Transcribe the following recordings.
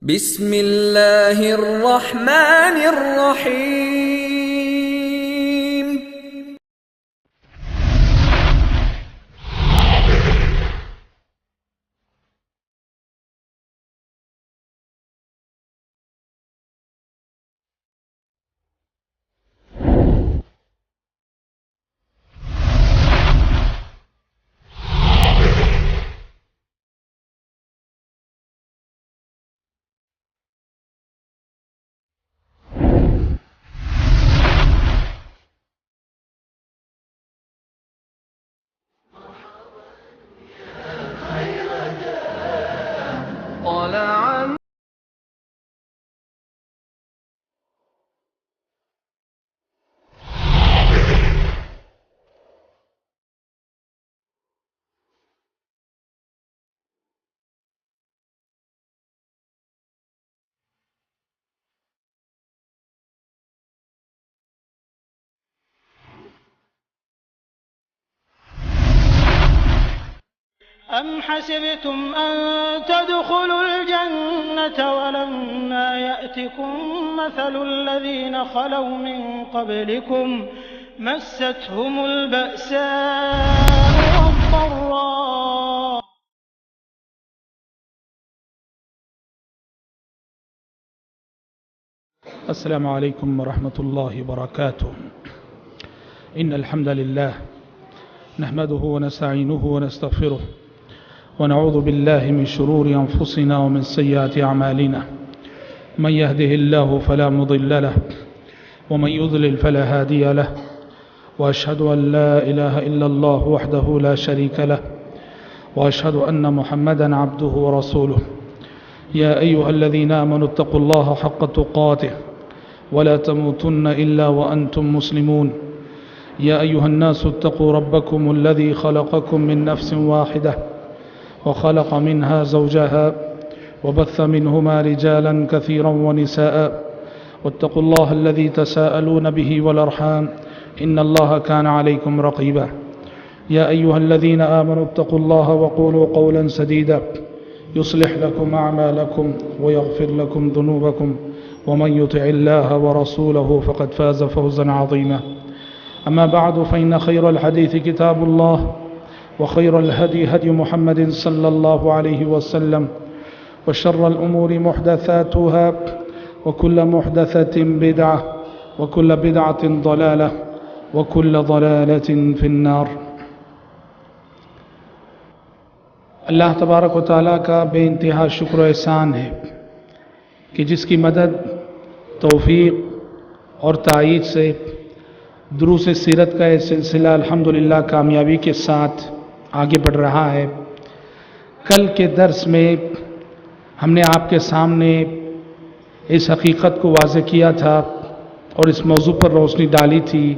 بسم اللہ الرحمن الرحیم۔ طلع أَمْ حَسِبْتُمْ أَن تَدْخُلُوا الْجَنَّةَ وَلَمَّا يَأْتِكُم مَّثَلُ الَّذِينَ خَلَوْا مِن قَبْلِكُم مَّسَّتْهُمُ الْبَأْسَاءُ وَالضَّرَّاءُ السلام عليكم ورحمة الله وبركاته. إن الحمد لله نحمده ونستعينه ونستغفره ونعوذ بالله من شرور أنفسنا ومن سيئات أعمالنا. من يهده الله فلا مضل له ومن يضلل فلا هادي له، وأشهد أن لا إله إلا الله وحده لا شريك له، وأشهد أن محمدا عبده ورسوله. يا أيها الذين آمنوا اتقوا الله حق تقاته ولا تموتن إلا وأنتم مسلمون. يا أيها الناس اتقوا ربكم الذي خلقكم من نفس واحدة وخلق منها زوجها وبث منهما رجالا كثيرا ونساء، واتقوا الله الذي تساءلون به والأرحام إن الله كان عليكم رقيبا. يا أيها الذين آمنوا اتقوا الله وقولوا قولا سديدا يصلح لكم أعمالكم ويغفر لكم ذنوبكم، ومن يطع الله ورسوله فقد فاز فوزا عظيما. أما بعد، فإن خير الحديث كتاب الله، وخير الهدي هدي محمد صلى الله عليه وسلم، وشر الأمور محدثاتها، وكل محدثة بدعة، وكل بدعة ضلالة، وكل ضلالة في النار. اللہ تبارک و تعالیٰ کا بے انتہا شکر و احسان ہے کہ جس کی مدد، توفیق اور تائید سے دروس سیرت کا یہ سلسلہ الحمدللہ کامیابی کے ساتھ آگے بڑھ رہا ہے۔ کل کے درس میں ہم نے آپ کے سامنے اس حقیقت کو واضح کیا تھا اور اس موضوع پر روشنی ڈالی تھی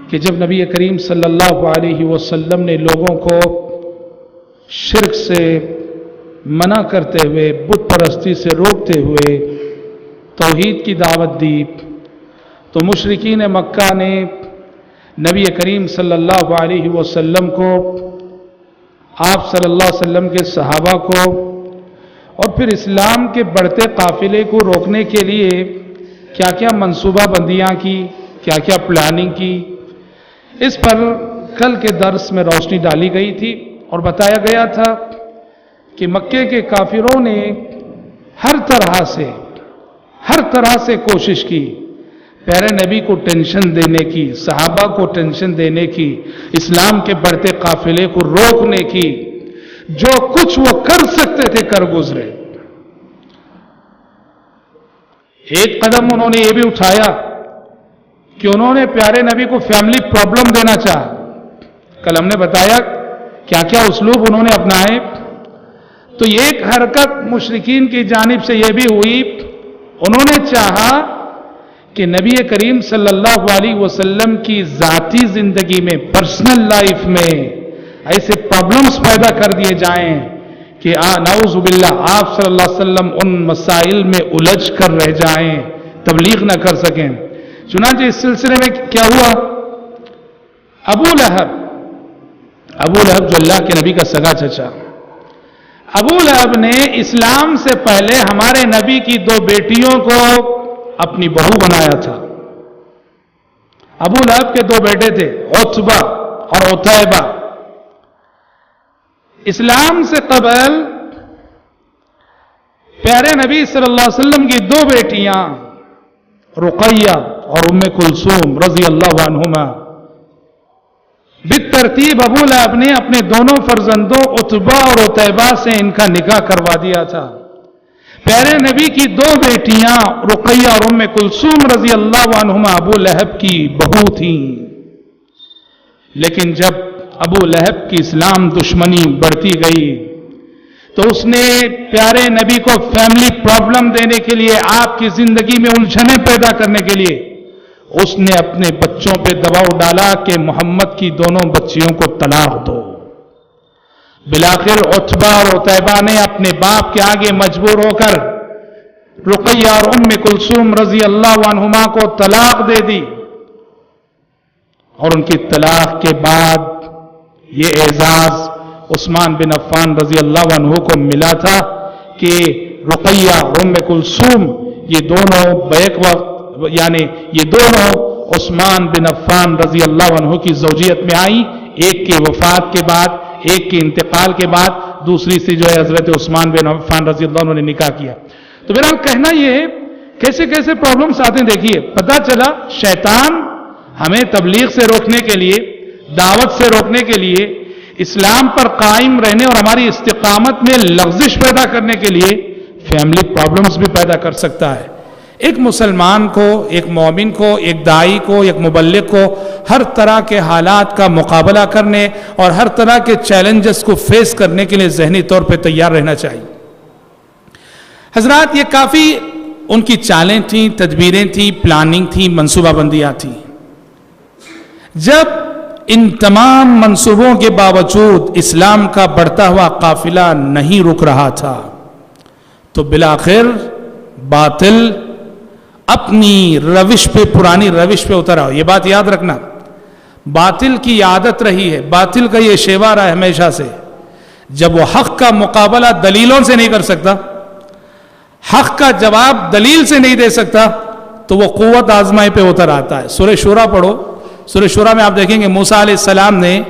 کہ جب نبی کریم صلی اللہ علیہ وسلم نے لوگوں کو شرک سے منع کرتے ہوئے، بت پرستی سے روکتے ہوئے توحید کی دعوت دی، تو مشرکین مکہ نے نبی کریم صلی اللہ علیہ وسلم کو، آپ صلی اللہ علیہ وسلم کے صحابہ کو اور پھر اسلام کے بڑھتے قافلے کو روکنے کے لیے کیا کیا منصوبہ بندیاں کی، کیا کیا پلاننگ کی، اس پر کل کے درس میں روشنی ڈالی گئی تھی اور بتایا گیا تھا کہ مکے کے کافروں نے ہر طرح سے کوشش کی پیارے نبی کو ٹینشن دینے کی، صحابہ کو ٹینشن دینے کی، اسلام کے بڑھتے قافلے کو روکنے کی، جو کچھ وہ کر سکتے تھے کر گزرے۔ ایک قدم انہوں نے یہ بھی اٹھایا کہ انہوں نے پیارے نبی کو فیملی پرابلم دینا چاہا۔ کل ہم نے بتایا کیا کیا اسلوب انہوں نے اپنائے۔ تو ایک حرکت مشرکین کی جانب سے یہ بھی ہوئی، انہوں نے چاہا کہ نبی کریم صلی اللہ علیہ وسلم کی ذاتی زندگی میں، پرسنل لائف میں ایسے پرابلمز پیدا کر دیے جائیں کہ نعوذ باللہ آپ صلی اللہ علیہ وسلم ان مسائل میں الجھ کر رہ جائیں، تبلیغ نہ کر سکیں۔ چنانچہ اس سلسلے میں کیا ہوا، ابو لہب جو اللہ کے نبی کا سگا چچا، ابو لہب نے اسلام سے پہلے ہمارے نبی کی 2 بیٹیوں کو اپنی بہو بنایا تھا. ابو لہب کے 2 بیٹے تھے، عتبہ اور عتیبہ. اسلام سے قبل پیارے نبی صلی اللہ علیہ وسلم کی 2 بیٹیاں رقیہ اور ام کلثوم رضی اللہ عنہما، بالترتیب ابو لہب نے اپنے دونوں فرزندوں عتبہ اور عتیبہ سے ان کا نکاح کروا دیا تھا. پیارے نبی کی 2 بیٹیاں رقیہ اور ام کلثوم رضی اللہ عنہما ابو لہب کی بہو تھیں. لیکن جب ابو لہب کی اسلام دشمنی بڑھتی گئی تو اس نے پیارے نبی کو فیملی پرابلم دینے کے لیے، آپ کی زندگی میں الجھنیں پیدا کرنے کے لیے، اس نے اپنے بچوں پہ دباؤ ڈالا کہ محمد کی دونوں بچیوں کو طلاق دو. بالآخر عتبہ اور عتیبہ نے اپنے باپ کے آگے مجبور ہو کر رقیہ اور ام کلثوم رضی اللہ عنہما کو طلاق دے دی. اور ان کی طلاق کے بعد یہ اعزاز عثمان بن عفان رضی اللہ عنہ کو ملا تھا کہ رقیہ اور ام کلثوم یہ دونوں بیک وقت، یعنی یہ دونوں عثمان بن عفان رضی اللہ عنہ کی زوجیت میں آئی. ایک کی وفات کے بعد، ایک کے انتقال کے بعد، دوسری سے جو ہے حضرت عثمان بن عفان رضی اللہ عنہ نے نکاح کیا. تو میرا کہنا یہ ہے کیسے کیسے پرابلمس آتے ہیں. دیکھیے پتہ چلا شیطان ہمیں تبلیغ سے روکنے کے لیے، دعوت سے روکنے کے لیے، اسلام پر قائم رہنے اور ہماری استقامت میں لغزش پیدا کرنے کے لیے فیملی پرابلمس بھی پیدا کر سکتا ہے. ایک مسلمان کو، ایک مومن کو، ایک داعی کو، ایک مبلغ کو ہر طرح کے حالات کا مقابلہ کرنے اور ہر طرح کے چیلنجز کو فیس کرنے کے لیے ذہنی طور پہ تیار رہنا چاہیے. حضرات یہ کافی ان کی چالیں تھیں، تدبیریں تھیں، پلاننگ تھیں، منصوبہ بندیاں تھیں. جب ان تمام منصوبوں کے باوجود اسلام کا بڑھتا ہوا قافلہ نہیں رک رہا تھا تو بالآخر باطل اپنی روش پہ، پرانی روش پہ اتر آؤ. یہ بات یاد رکھنا، باطل کی عادت رہی ہے، باطل کا یہ شیوا رہا ہے ہمیشہ سے، جب وہ حق کا مقابلہ دلیلوں سے نہیں کر سکتا، حق کا جواب دلیل سے نہیں دے سکتا، تو وہ قوت آزمائی پہ اتر آتا ہے. سورہ شورى پڑھو. سورہ شورى میں آپ دیکھیں گے موسیٰ علیہ السلام نے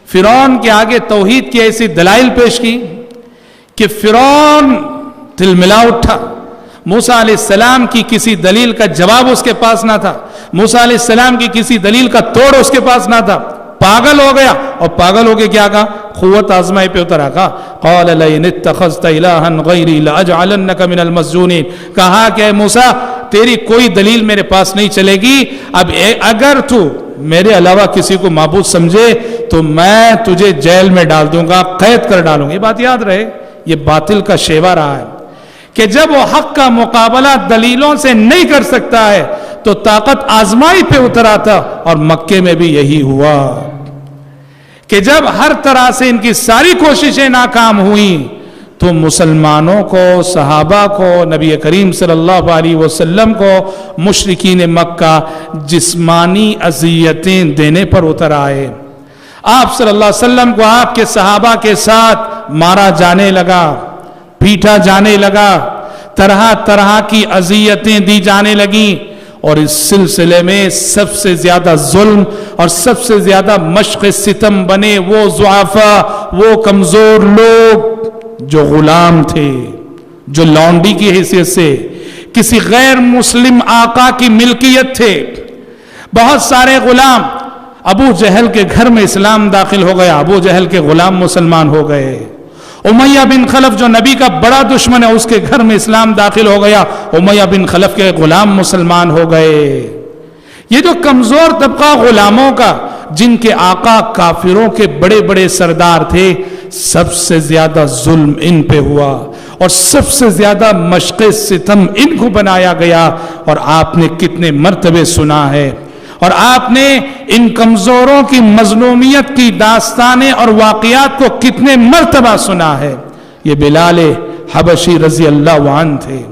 فرعون کے آگے توحید کی ایسی دلائل پیش کی کہ فرعون تلملا اٹھا. موسیٰ علیہ السلام کی کسی دلیل کا جواب اس کے پاس نہ تھا، موسیٰ علیہ السلام کی کسی دلیل کا توڑ اس کے پاس نہ تھا. پاگل ہو گیا، اور پاگل ہو کے کیا کہا؟ قوت آزمائی پہ اترا. کہا قال لئن اتخذت الہا غیری لاجعلنک من المسجونین. کہا کہ اے موسیٰ تیری کوئی دلیل میرے پاس نہیں چلے گی، اب اگر تو میرے علاوہ کسی کو معبود سمجھے تو میں تجھے جیل میں ڈال دوں گا، قید کر ڈالوں گا. یہ بات یاد رہے، یہ باطل کا شیوا رہا ہے کہ جب وہ حق کا مقابلہ دلیلوں سے نہیں کر سکتا ہے تو طاقت آزمائی پہ اتر آتا. اور مکے میں بھی یہی ہوا کہ جب ہر طرح سے ان کی ساری کوششیں ناکام ہوئیں تو مسلمانوں کو، صحابہ کو، نبی کریم صلی اللہ علیہ وسلم کو مشرکین مکہ جسمانی اذیتیں دینے پر اتر آئے. آپ صلی اللہ علیہ وسلم کو آپ کے صحابہ کے ساتھ مارا جانے لگا، پیٹا جانے لگا، طرح طرح کی اذیتیں دی جانے لگیں. اور اس سلسلے میں سب سے زیادہ ظلم اور سب سے زیادہ مشق ستم بنے وہ ضعفاء، وہ کمزور لوگ جو غلام تھے، جو لونڈی کی حیثیت سے کسی غیر مسلم آقا کی ملکیت تھے. بہت سارے غلام، ابو جہل کے گھر میں اسلام داخل ہو گیا، ابو جہل کے غلام مسلمان ہو گئے. امیہ بن خلف جو نبی کا بڑا دشمن ہے، اس کے گھر میں اسلام داخل ہو گیا، امیہ بن خلف کے غلام مسلمان ہو گئے. یہ جو کمزور طبقہ غلاموں کا، جن کے آقا کافروں کے بڑے بڑے سردار تھے، سب سے زیادہ ظلم ان پہ ہوا اور سب سے زیادہ مشق ستم ان کو بنایا گیا. اور آپ نے کتنے مرتبے سنا ہے، اور آپ نے ان کمزوروں کی مظلومیت کی داستانیں اور واقعات کو کتنے مرتبہ سنا ہے. یہ بلال حبشی رضی اللہ عنہ تھے،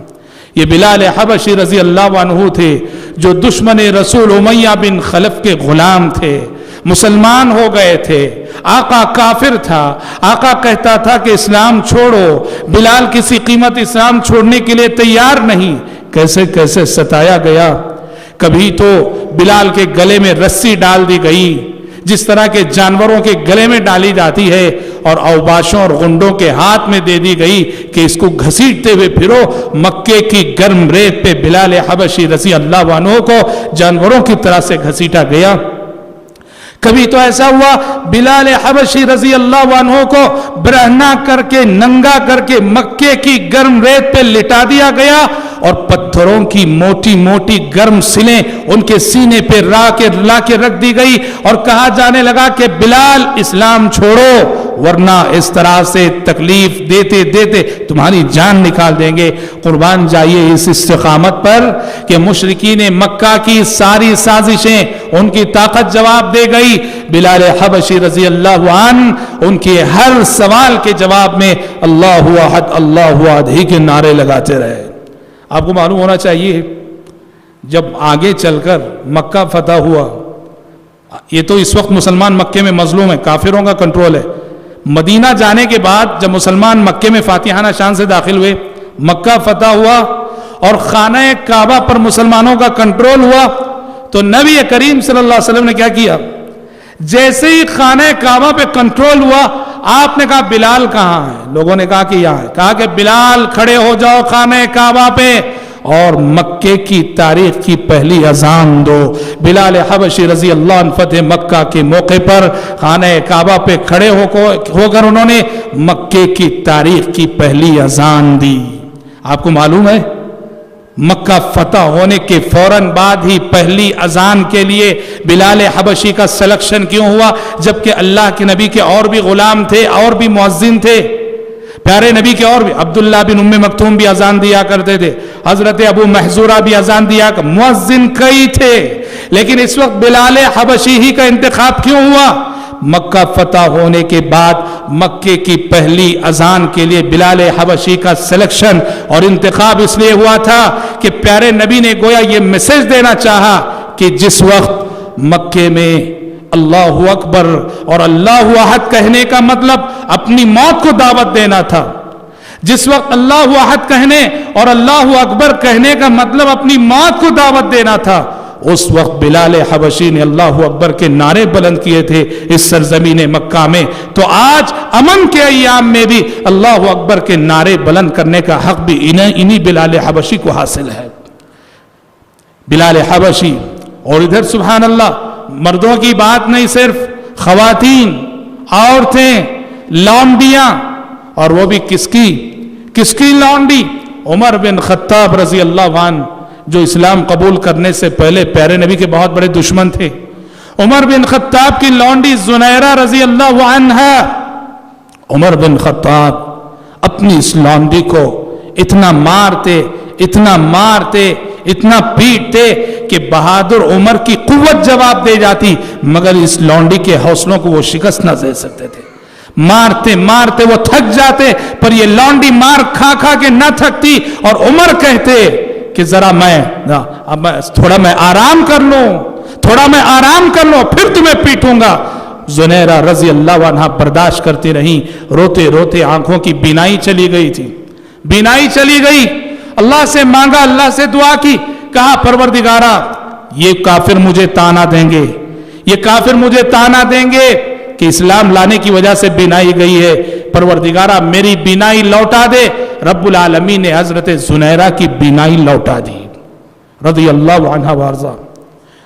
یہ بلال حبشی رضی اللہ عنہ تھے جو دشمن رسول امیہ بن خلف کے غلام تھے، مسلمان ہو گئے تھے، آقا کافر تھا، آقا کہتا تھا کہ اسلام چھوڑو، بلال کسی قیمت اسلام چھوڑنے کے لیے تیار نہیں، کیسے کیسے ستایا گیا۔ کبھی تو بلال کے گلے میں رسی ڈال دی گئی جس طرح کے جانوروں کے گلے میں ڈالی جاتی ہے، اور اوباشوں اور غنڈوں کے ہاتھ میں دے دی گئی کہ اس کو گھسیٹتے ہوئے پھرو۔ مکے کی گرم ریت پہ بلال حبشی رضی اللہ عنہ کو جانوروں کی طرح سے گھسیٹا گیا۔ کبھی تو ایسا ہوا بلال حبشی رضی اللہ عنہ کو برہنہ کر کے، ننگا کر کے مکے کی گرم ریت پہ لٹا دیا گیا، اور پتھروں کی موٹی موٹی گرم سلیں ان کے سینے پہ لا کے رکھ دی گئی، اور کہا جانے لگا کہ بلال اسلام چھوڑو ورنہ اس طرح سے تکلیف دیتے دیتے تمہاری جان نکال دیں گے۔ قربان جائیے اس استقامت پر کہ مشرکین مکہ کی ساری سازشیں ان کی طاقت جواب دے گئی، بلال حبشی رضی اللہ عنہ ان کے ہر سوال کے جواب میں اللہ احد اللہ احد ہی کے نعرے لگاتے رہے۔ آپ کو معلوم ہونا چاہیے جب آگے چل کر مکہ فتح ہوا، یہ تو اس وقت مسلمان مکے میں مظلوم ہے، کافروں کا کنٹرول ہے، مدینہ جانے کے بعد جب مسلمان مکے میں فاتحانہ شان سے داخل ہوئے، مکہ فتح ہوا اور خانہ کعبہ پر مسلمانوں کا کنٹرول ہوا، تو نبی کریم صلی اللہ علیہ وسلم نے کیا کیا؟ جیسے ہی خانہ کعبہ پہ کنٹرول ہوا آپ نے کہا بلال کہاں ہے؟ لوگوں نے کہا کہ یہاں ہے، کہا کہ بلال کھڑے ہو جاؤ خانہ کعبہ پہ اور مکے کی تاریخ کی پہلی اذان دو۔ بلال حبشی رضی اللہ عنہ فتح مکہ کے موقع پر خانہ کعبہ پہ کھڑے ہو کر انہوں نے مکے کی تاریخ کی پہلی اذان دی۔ آپ کو معلوم ہے مکہ فتح ہونے کے فوراً بعد ہی پہلی اذان کے لیے بلال حبشی کا سلیکشن کیوں ہوا، جبکہ اللہ کے نبی کے اور بھی غلام تھے، اور بھی مؤذن تھے، پیارے نبی کے اور بھی، عبداللہ بن ام مکتوم بھی اذان دیا کرتے تھے، حضرت ابو محذورہ بھی اذان دیا کرتے، مؤذن کئی تھے، لیکن اس وقت بلال حبشی ہی کا انتخاب کیوں ہوا؟ مکہ فتح ہونے کے بعد مکے کی پہلی اذان کے لیے بلال حبشی کا سلیکشن اور انتخاب اس لیے ہوا تھا کہ پیارے نبی نے گویا یہ میسج دینا چاہا کہ جس وقت مکے میں اللہ اکبر اور اللہ احد کہنے کا مطلب اپنی موت کو دعوت دینا تھا، جس وقت اللہ احد کہنے اور اللہ اکبر کہنے کا مطلب اپنی موت کو دعوت دینا تھا، اس وقت بلال حبشی نے اللہ اکبر کے نعرے بلند کیے تھے اس سرزمین مکہ میں۔ تو آج امن کے ایام میں بھی اللہ اکبر کے نعرے بلند کرنے کا حق بھی انہی بلال حبشی کو حاصل ہے۔ بلال حبشی، اور ادھر سبحان اللہ مردوں کی بات نہیں، صرف خواتین، عورتیں، لونڈیاں، اور وہ بھی کس کی لونڈی؟ عمر بن خطاب رضی اللہ عنہ جو اسلام قبول کرنے سے پہلے پیارے نبی کے بہت بڑے دشمن تھے۔ عمر بن خطاب کی لونڈی زنیرہ رضی اللہ عنہا، عمر بن خطاب اپنی اس لونڈی کو اتنا مارتے اتنا پیٹتے کہ بہادر عمر کی قوت جواب دے جاتی، مگر اس لونڈی کے حوصلوں کو وہ شکست نہ دے سکتے تھے۔ مارتے مارتے وہ تھک جاتے، پر یہ لونڈی مار کھا کے نہ تھکتی، اور عمر کہتے کہ ذرا تھوڑا میں آرام کر لوں پھر تمہیں پیٹوں گا۔ زنیرہ رضی اللہ عنہ برداشت کرتی رہیں، روتے روتے آنکھوں کی بینائی چلی گئی، اللہ سے مانگا، اللہ سے دعا کی، کہا پروردگارا یہ کافر مجھے تانا دیں گے کہ اسلام لانے کی وجہ سے بینائی گئی ہے، پروردگارا میری بینائی لوٹا دے۔ رب العالمین نے حضرت زنیرہ کی بینائی لوٹا دی رضی اللہ عنہ وارضا۔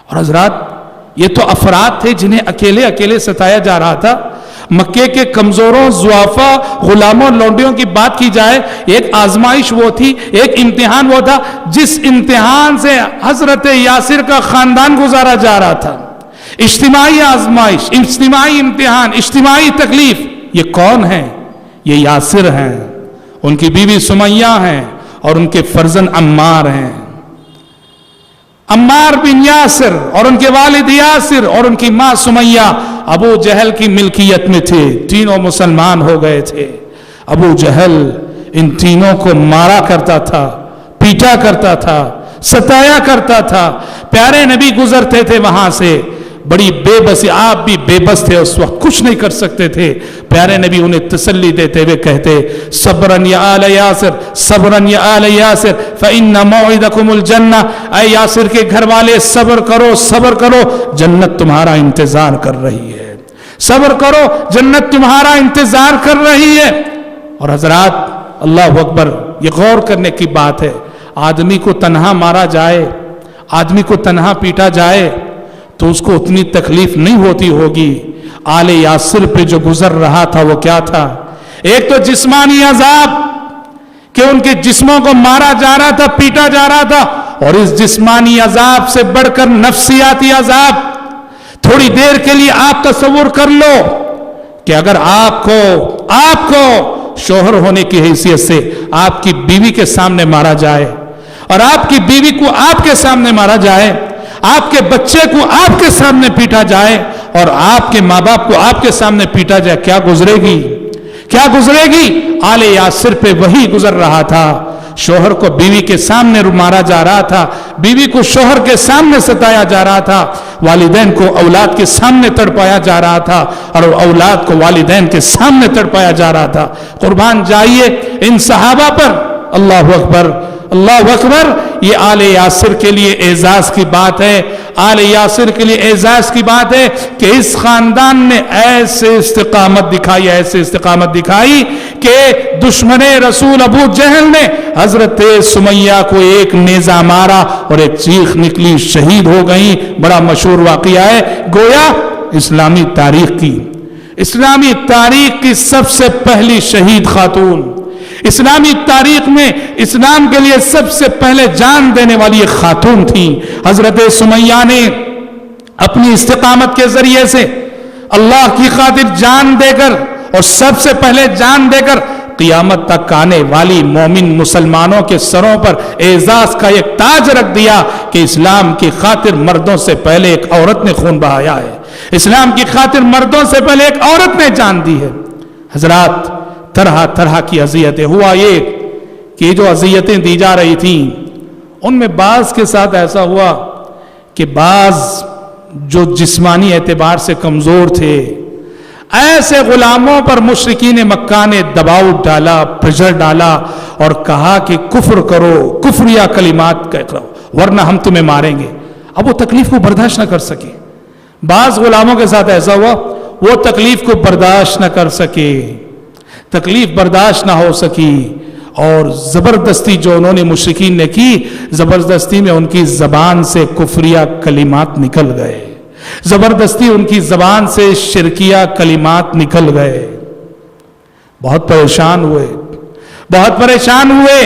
اور حضرات یہ تو افراد تھے جنہیں اکیلے ستایا جا رہا تھا۔ مکے کے کمزوروں، ضعفاء، غلاموں، لونڈیوں کی بات کی جائے، ایک آزمائش وہ تھی، ایک امتحان وہ تھا جس امتحان سے حضرت یاسر کا خاندان گزارا جا رہا تھا۔ اجتماعی آزمائش، اجتماعی امتحان، اجتماعی تکلیف۔ یہ کون ہیں؟ یہ یاسر ہیں، ان کی بیوی سمیہ ہیں، اور ان کے فرزند عمار ہیں۔ عمار بن یاسر اور ان کے والد یاسر اور ان کی ماں سمیہ ابو جہل کی ملکیت میں تھے، تینوں مسلمان ہو گئے تھے۔ ابو جہل ان تینوں کو مارا کرتا تھا، پیٹا کرتا تھا، ستایا کرتا تھا. پیارے نبی گزرتے تھے وہاں سے، بڑی بے بسی، آپ بھی بے بس تھے اس وقت، کچھ نہیں کر سکتے تھے. پیارے نبی انہیں تسلی دیتے ہوئے کہتے صبرن یا آل یاسر، صبرن یا آل یاسر فإن موعدکم الجنہ. اے یاسر کے گھر والے صبر کرو، صبر کرو، جنت تمہارا انتظار کر رہی ہے. صبر کرو، جنت تمہارا انتظار کر رہی ہے. اور حضرات اللہ اکبر، یہ غور کرنے کی بات ہے. آدمی کو تنہا مارا جائے، آدمی کو تنہا پیٹا جائے تو اس کو اتنی تکلیف نہیں ہوتی ہوگی. آل یاسر پہ جو گزر رہا تھا وہ کیا تھا؟ ایک تو جسمانی عذاب کہ ان کے جسموں کو مارا جا رہا تھا، پیٹا جا رہا تھا، اور اس جسمانی عذاب سے بڑھ کر نفسیاتی عذاب. تھوڑی دیر کے لیے آپ تصور کر لو کہ اگر آپ کو شوہر ہونے کی حیثیت سے آپ کی بیوی کے سامنے مارا جائے، اور آپ کی بیوی کو آپ کے سامنے مارا جائے، آپ کے بچے کو آپ کے سامنے پیٹا جائے، اور آپ کے ماں باپ کو آپ کے سامنے پیٹا جائے، کیا گزرے گی؟ کیا گزرے گی؟ آل یاسر پہ وہی گزر رہا تھا. شوہر کو بیوی کے سامنے مارا جا رہا تھا، بیوی کو شوہر کے سامنے ستایا جا رہا تھا، والدین کو اولاد کے سامنے تڑپایا جا رہا تھا، اور اولاد کو والدین کے سامنے تڑپایا جا رہا تھا. قربان جائیے ان صحابہ پر. اللہ اکبر، اللہ اکبر. یہ آل یاسر کے لیے اعزاز کی بات ہے، آل یاسر کے لیے اعزاز کی بات ہے کہ اس خاندان نے ایسے استقامت دکھائی، ایسے استقامت دکھائی کہ دشمن رسول ابو جہل نے حضرت سمیہ کو ایک نیزہ مارا اور ایک چیخ نکلی، شہید ہو گئی. بڑا مشہور واقعہ ہے، گویا اسلامی تاریخ کی سب سے پہلی شہید خاتون، اسلامی تاریخ میں اسلام کے لیے سب سے پہلے جان دینے والی ایک خاتون تھی. حضرت سمیہ نے اپنی استقامت کے ذریعے سے اللہ کی خاطر جان دے کر، اور سب سے پہلے جان دے کر قیامت تک آنے والی مومن مسلمانوں کے سروں پر اعزاز کا ایک تاج رکھ دیا کہ اسلام کی خاطر مردوں سے پہلے ایک عورت نے خون بہایا ہے، اسلام کی خاطر مردوں سے پہلے ایک عورت نے جان دی ہے. حضرات طرح طرح کی اذیتیں، ہوا یہ کہ جو اذیتیں دی جا رہی تھیں ان میں بعض کے ساتھ ایسا ہوا کہ بعض جو جسمانی اعتبار سے کمزور تھے، ایسے غلاموں پر مشرکین مکہ نے دباؤ ڈالا، پریشر ڈالا، اور کہا کہ کفر کرو، کفریہ کلمات کرو ورنہ ہم تمہیں ماریں گے. اب وہ تکلیف کو برداشت نہ کر سکے. بعض غلاموں کے ساتھ ایسا ہوا وہ تکلیف کو برداشت نہ کر سکے، تکلیف برداشت نہ ہو سکی، اور زبردستی جو انہوں نے مشرکین نے کی، زبردستی میں ان کی زبان سے کفریہ کلمات نکل گئے، زبردستی ان کی زبان سے شرکیہ کلمات نکل گئے. بہت پریشان ہوئے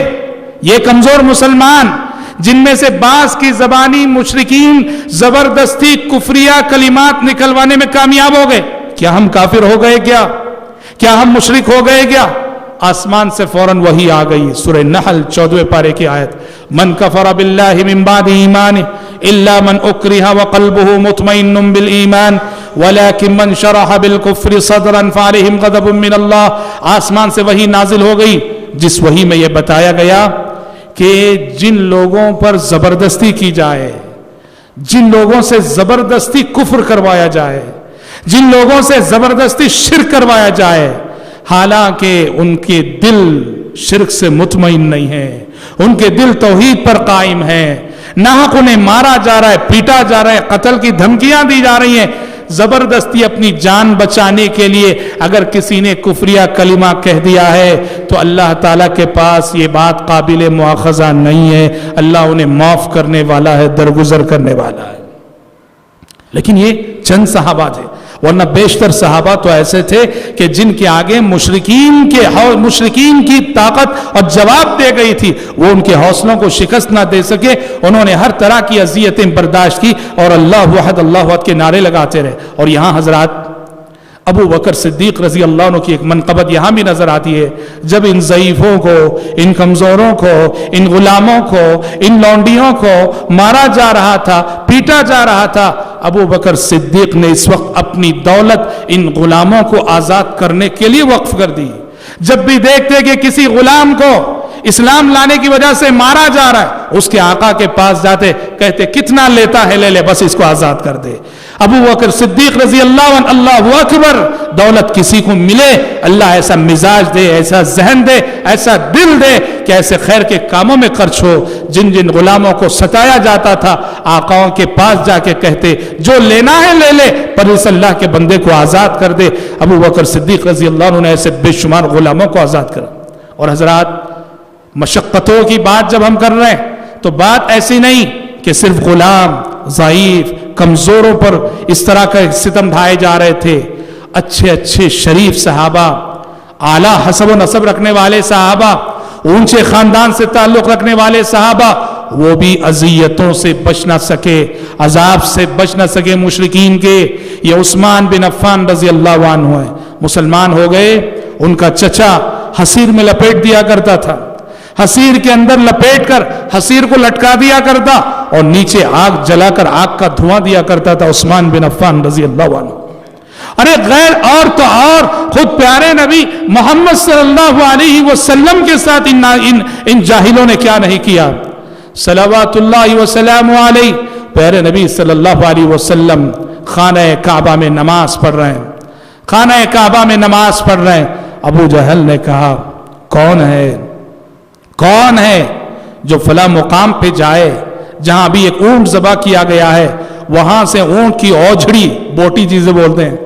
یہ کمزور مسلمان، جن میں سے بعض کی زبانی مشرکین زبردستی کفریہ کلمات نکلوانے میں کامیاب ہو گئے. کیا ہم کافر ہو گئے؟ کیا ہم مشرک ہو گئے؟ کیا آسمان سے فوراً وحی آ گئی. سورہ نحل 14 پارے کی آیت، من کفر باللہ من بعد ایمانہ الا من اکرہ وقلبہ مطمئن بالایمان ولکن من شرح بالکفر صدرا فعلیہم غضب من اللہ. آسمان سے وحی نازل ہو گئی جس وحی میں یہ بتایا گیا کہ جن لوگوں پر زبردستی کی جائے، جن لوگوں سے زبردستی کفر کروایا جائے، جن لوگوں سے زبردستی شرک کروایا جائے، حالانکہ ان کے دل شرک سے مطمئن نہیں ہیں، ان کے دل توحید پر قائم ہیں، ناحق انہیں مارا جا رہا ہے، پیٹا جا رہا ہے، قتل کی دھمکیاں دی جا رہی ہیں، زبردستی اپنی جان بچانے کے لیے اگر کسی نے کفریہ کلمہ کہہ دیا ہے تو اللہ تعالیٰ کے پاس یہ بات قابل مواخذہ نہیں ہے. اللہ انہیں معاف کرنے والا ہے، درگزر کرنے والا ہے. لیکن یہ چند صحابہ تھے، ورنہ بیشتر صحابہ تو ایسے تھے کہ جن کے آگے مشرکین کی طاقت اور جواب دے گئی تھی، وہ ان کے حوصلوں کو شکست نہ دے سکے. انہوں نے ہر طرح کی اذیتیں برداشت کی اور اللہ وحد کے نعرے لگاتے رہے. اور یہاں حضرات ابو بکر صدیق رضی اللہ عنہ کی ایک منقبت یہاں بھی نظر آتی ہے. جب ان ضعیفوں کو، ان کمزوروں کو، ان غلاموں کو، ان لونڈیوں کو مارا جا رہا تھا، پیٹا جا رہا تھا، ابو بکر صدیق نے اس وقت اپنی دولت ان غلاموں کو آزاد کرنے کے لیے وقف کر دی. جب بھی دیکھتے کہ کسی غلام کو اسلام لانے کی وجہ سے مارا جا رہا ہے، اس کے آقا کے پاس جاتے، کہتے کتنا لیتا ہے لے لے، بس اس کو آزاد کر دے۔ ابو بکر صدیق رضی اللہ عنہ، اللہ اکبر، دولت کسی کو ملے اللہ ایسا مزاج دے، ایسا ذہن دے، ایسا دل دے کہ ایسے خیر کے کاموں میں خرچ ہو۔ جن جن غلاموں کو ستایا جاتا تھا آقاؤں کے پاس جا کے کہتے جو لینا ہے لے لے، پر اس اللہ کے بندے کو آزاد کر دے۔ ابو بکر صدیق رضی اللہ عنہ نے ایسے بے شمار غلاموں کو آزاد کرا۔ اور حضرات، مشقتوں کی بات جب ہم کر رہے ہیں تو بات ایسی نہیں کہ صرف غلام، ضعیف، کمزوروں پر اس طرح کا ستم ڈھائے جا رہے تھے۔ اچھے اچھے شریف صحابہ، اعلیٰ حسب و نسب رکھنے والے صحابہ، اونچے خاندان سے تعلق رکھنے والے صحابہ، وہ بھی اذیتوں سے بچ نہ سکے، عذاب سے بچ نہ سکے مشرکین کے۔ یہ عثمان بن عفان رضی اللہ عنہ ہے، مسلمان ہو گئے۔ ان کا چچا حصیر میں لپیٹ دیا کرتا تھا، حصیر کے اندر لپیٹ کر حصیر کو لٹکا دیا کرتا اور نیچے آگ جلا کر آگ کا دھواں دیا کرتا تھا عثمان بن عفان رضی اللہ عنہ۔ ارے غیر اور تو اور خود پیارے نبی محمد صلی اللہ علیہ وسلم کے ساتھ ان جاہلوں نے کیا نہیں کیا۔ صلوات اللہ وسلام علیہ، پیارے نبی صلی اللہ علیہ وسلم خانہ کعبہ میں نماز پڑھ رہے ہیں، خانہ کعبہ میں نماز پڑھ رہے ہیں۔ ابو جہل نے کہا کون ہے جو فلاں مقام پہ جائے جہاں ابھی ایک اونٹ ذبح کیا گیا ہے، وہاں سے اونٹ کی اوجھڑی، بوٹی چیزیں بولتے ہیں،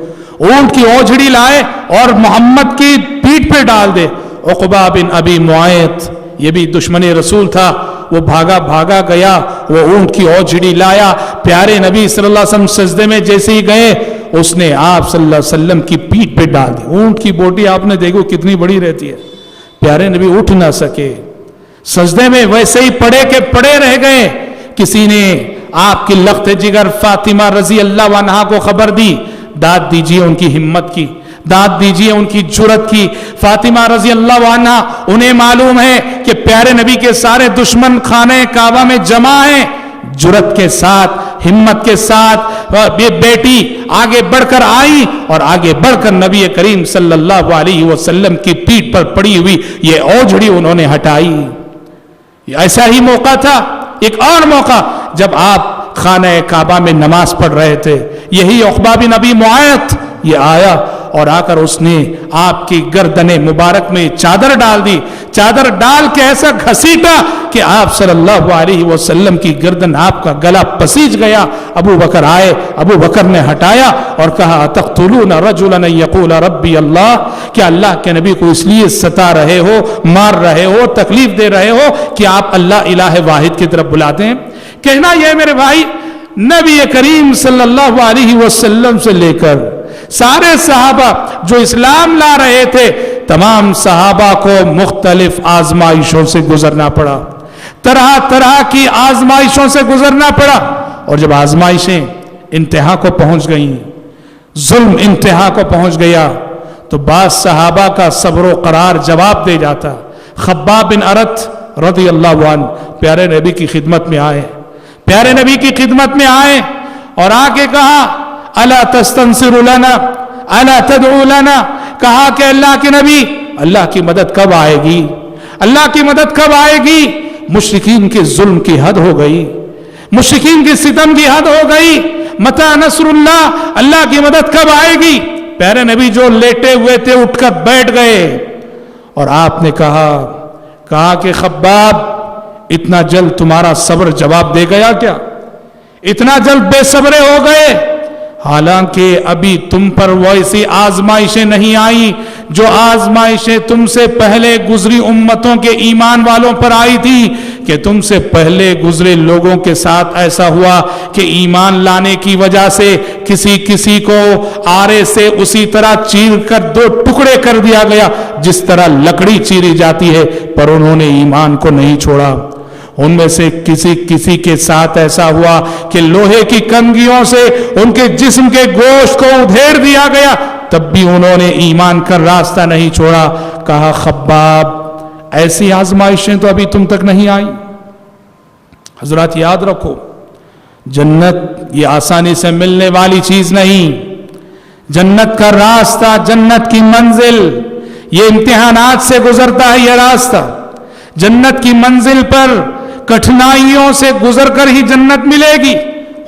اونٹ کی اوجھڑی لائے اور محمد کی پیٹھ پہ ڈال دے۔ عقبہ بن ابی معیط، یہ بھی دشمن رسول تھا، وہ بھاگا گیا، وہ اونٹ کی اوجھڑی لایا، پیارے نبی صلی اللہ علیہ وسلم سجدے میں جیسے ہی گئے اس نے آپ صلی اللہ علیہ وسلم کی پیٹھ پہ ڈال دی۔ اونٹ کی بوٹی آپ نے دیکھو کتنی بڑی رہتی ہے، پیارے نبی اٹھ نہ سکے، سجدے میں ویسے ہی پڑے رہ گئے۔ کسی نے آپ کی لخت جگر فاطمہ رضی اللہ عنہا کو خبر دی، داد دیجئے ان کی ہمت کی، داد دیجئے ان کی جرت کی۔ فاطمہ رضی اللہ عنہا، انہیں معلوم ہے کہ پیارے نبی کے سارے دشمن خانہ کعبہ میں جمع ہیں، جرت کے ساتھ، ہمت کے ساتھ یہ بیٹی آگے بڑھ کر آئی اور آگے بڑھ کر نبی کریم صلی اللہ علیہ وسلم کی پیٹھ پر پڑی ہوئی یہ اوجھڑی انہوں نے ہٹائی۔ ایسا ہی موقع تھا، ایک اور موقع جب آپ خانہ کعبہ میں نماز پڑھ رہے تھے، یہی عقبہ بن ابی معیط یہ آیا اور آ کر اس نے آپ کی گردن مبارک میں چادر ڈال دی، چادر ڈال کے ایسا گھسیٹا کہ آپ صلی اللہ علیہ وسلم کی گردن، آپ کا گلا پسیج گیا۔ ابو بکر آئے، ابو بکر نے ہٹایا اور کہا تقتلون رجلا یقول ربی اللہ، کیا اللہ کے نبی کو اس لیے ستا رہے ہو، مار رہے ہو، تکلیف دے رہے ہو کہ آپ اللہ الہ واحد کی طرف بلاتے ہیں؟ کہنا یہ میرے بھائی، نبی کریم صلی اللہ علیہ وسلم سے لے کر سارے صحابہ جو اسلام لا رہے تھے، تمام صحابہ کو مختلف آزمائشوں سے گزرنا پڑا، طرح طرح کی آزمائشوں سے گزرنا پڑا۔ اور جب آزمائشیں انتہا کو پہنچ گئیں، ظلم انتہا کو پہنچ گیا، تو بعض صحابہ کا صبر و قرار جواب دے جاتا۔ خباب بن ارت رضی اللہ عنہ پیارے نبی کی خدمت میں آئے، پیارے نبی کی خدمت میں آئے اور آ کے کہا الا تستنصر لنا الا تدعو لنا، کہا کہ اللہ کے نبی، اللہ کی مدد کب آئے گی، اللہ کی مدد کب آئے گی؟ مشرکین کے ظلم کی حد ہو گئی، مشرکین کے ستم کی حد ہو گئی، متی نصر اللہ، اللہ کی مدد کب آئے گی؟ پیارے نبی جو لیٹے ہوئے تھے اٹھ کر بیٹھ گئے اور آپ نے کہا کہ خباب، اتنا جلد تمہارا صبر جواب دے گیا کیا؟ اتنا جلد بے صبرے ہو گئے؟ حالانکہ ابھی تم پر ویسی آزمائشیں نہیں آئی جو آزمائشیں تم سے پہلے گزری امتوں کے ایمان والوں پر آئی تھی، کہ تم سے پہلے گزرے لوگوں کے ساتھ ایسا ہوا کہ ایمان لانے کی وجہ سے کسی کو آرے سے اسی طرح چیر کر دو ٹکڑے کر دیا گیا جس طرح لکڑی چیری جاتی ہے، پر انہوں نے ایمان کو نہیں چھوڑا۔ ان میں سے کسی کے ساتھ ایسا ہوا کہ لوہے کی کنگھیوں سے ان کے جسم کے گوشت کو ادھیڑ دیا گیا، تب بھی انہوں نے ایمان کا راستہ نہیں چھوڑا۔ کہا خباب، ایسی آزمائشیں تو ابھی تم تک نہیں آئی۔ حضرات یاد رکھو، جنت یہ آسانی سے ملنے والی چیز نہیں، جنت کا راستہ، جنت کی منزل یہ امتحانات سے گزرتا ہے۔ یہ راستہ جنت کی منزل پر کٹھنائیوں سے گزر کر ہی جنت ملے گی.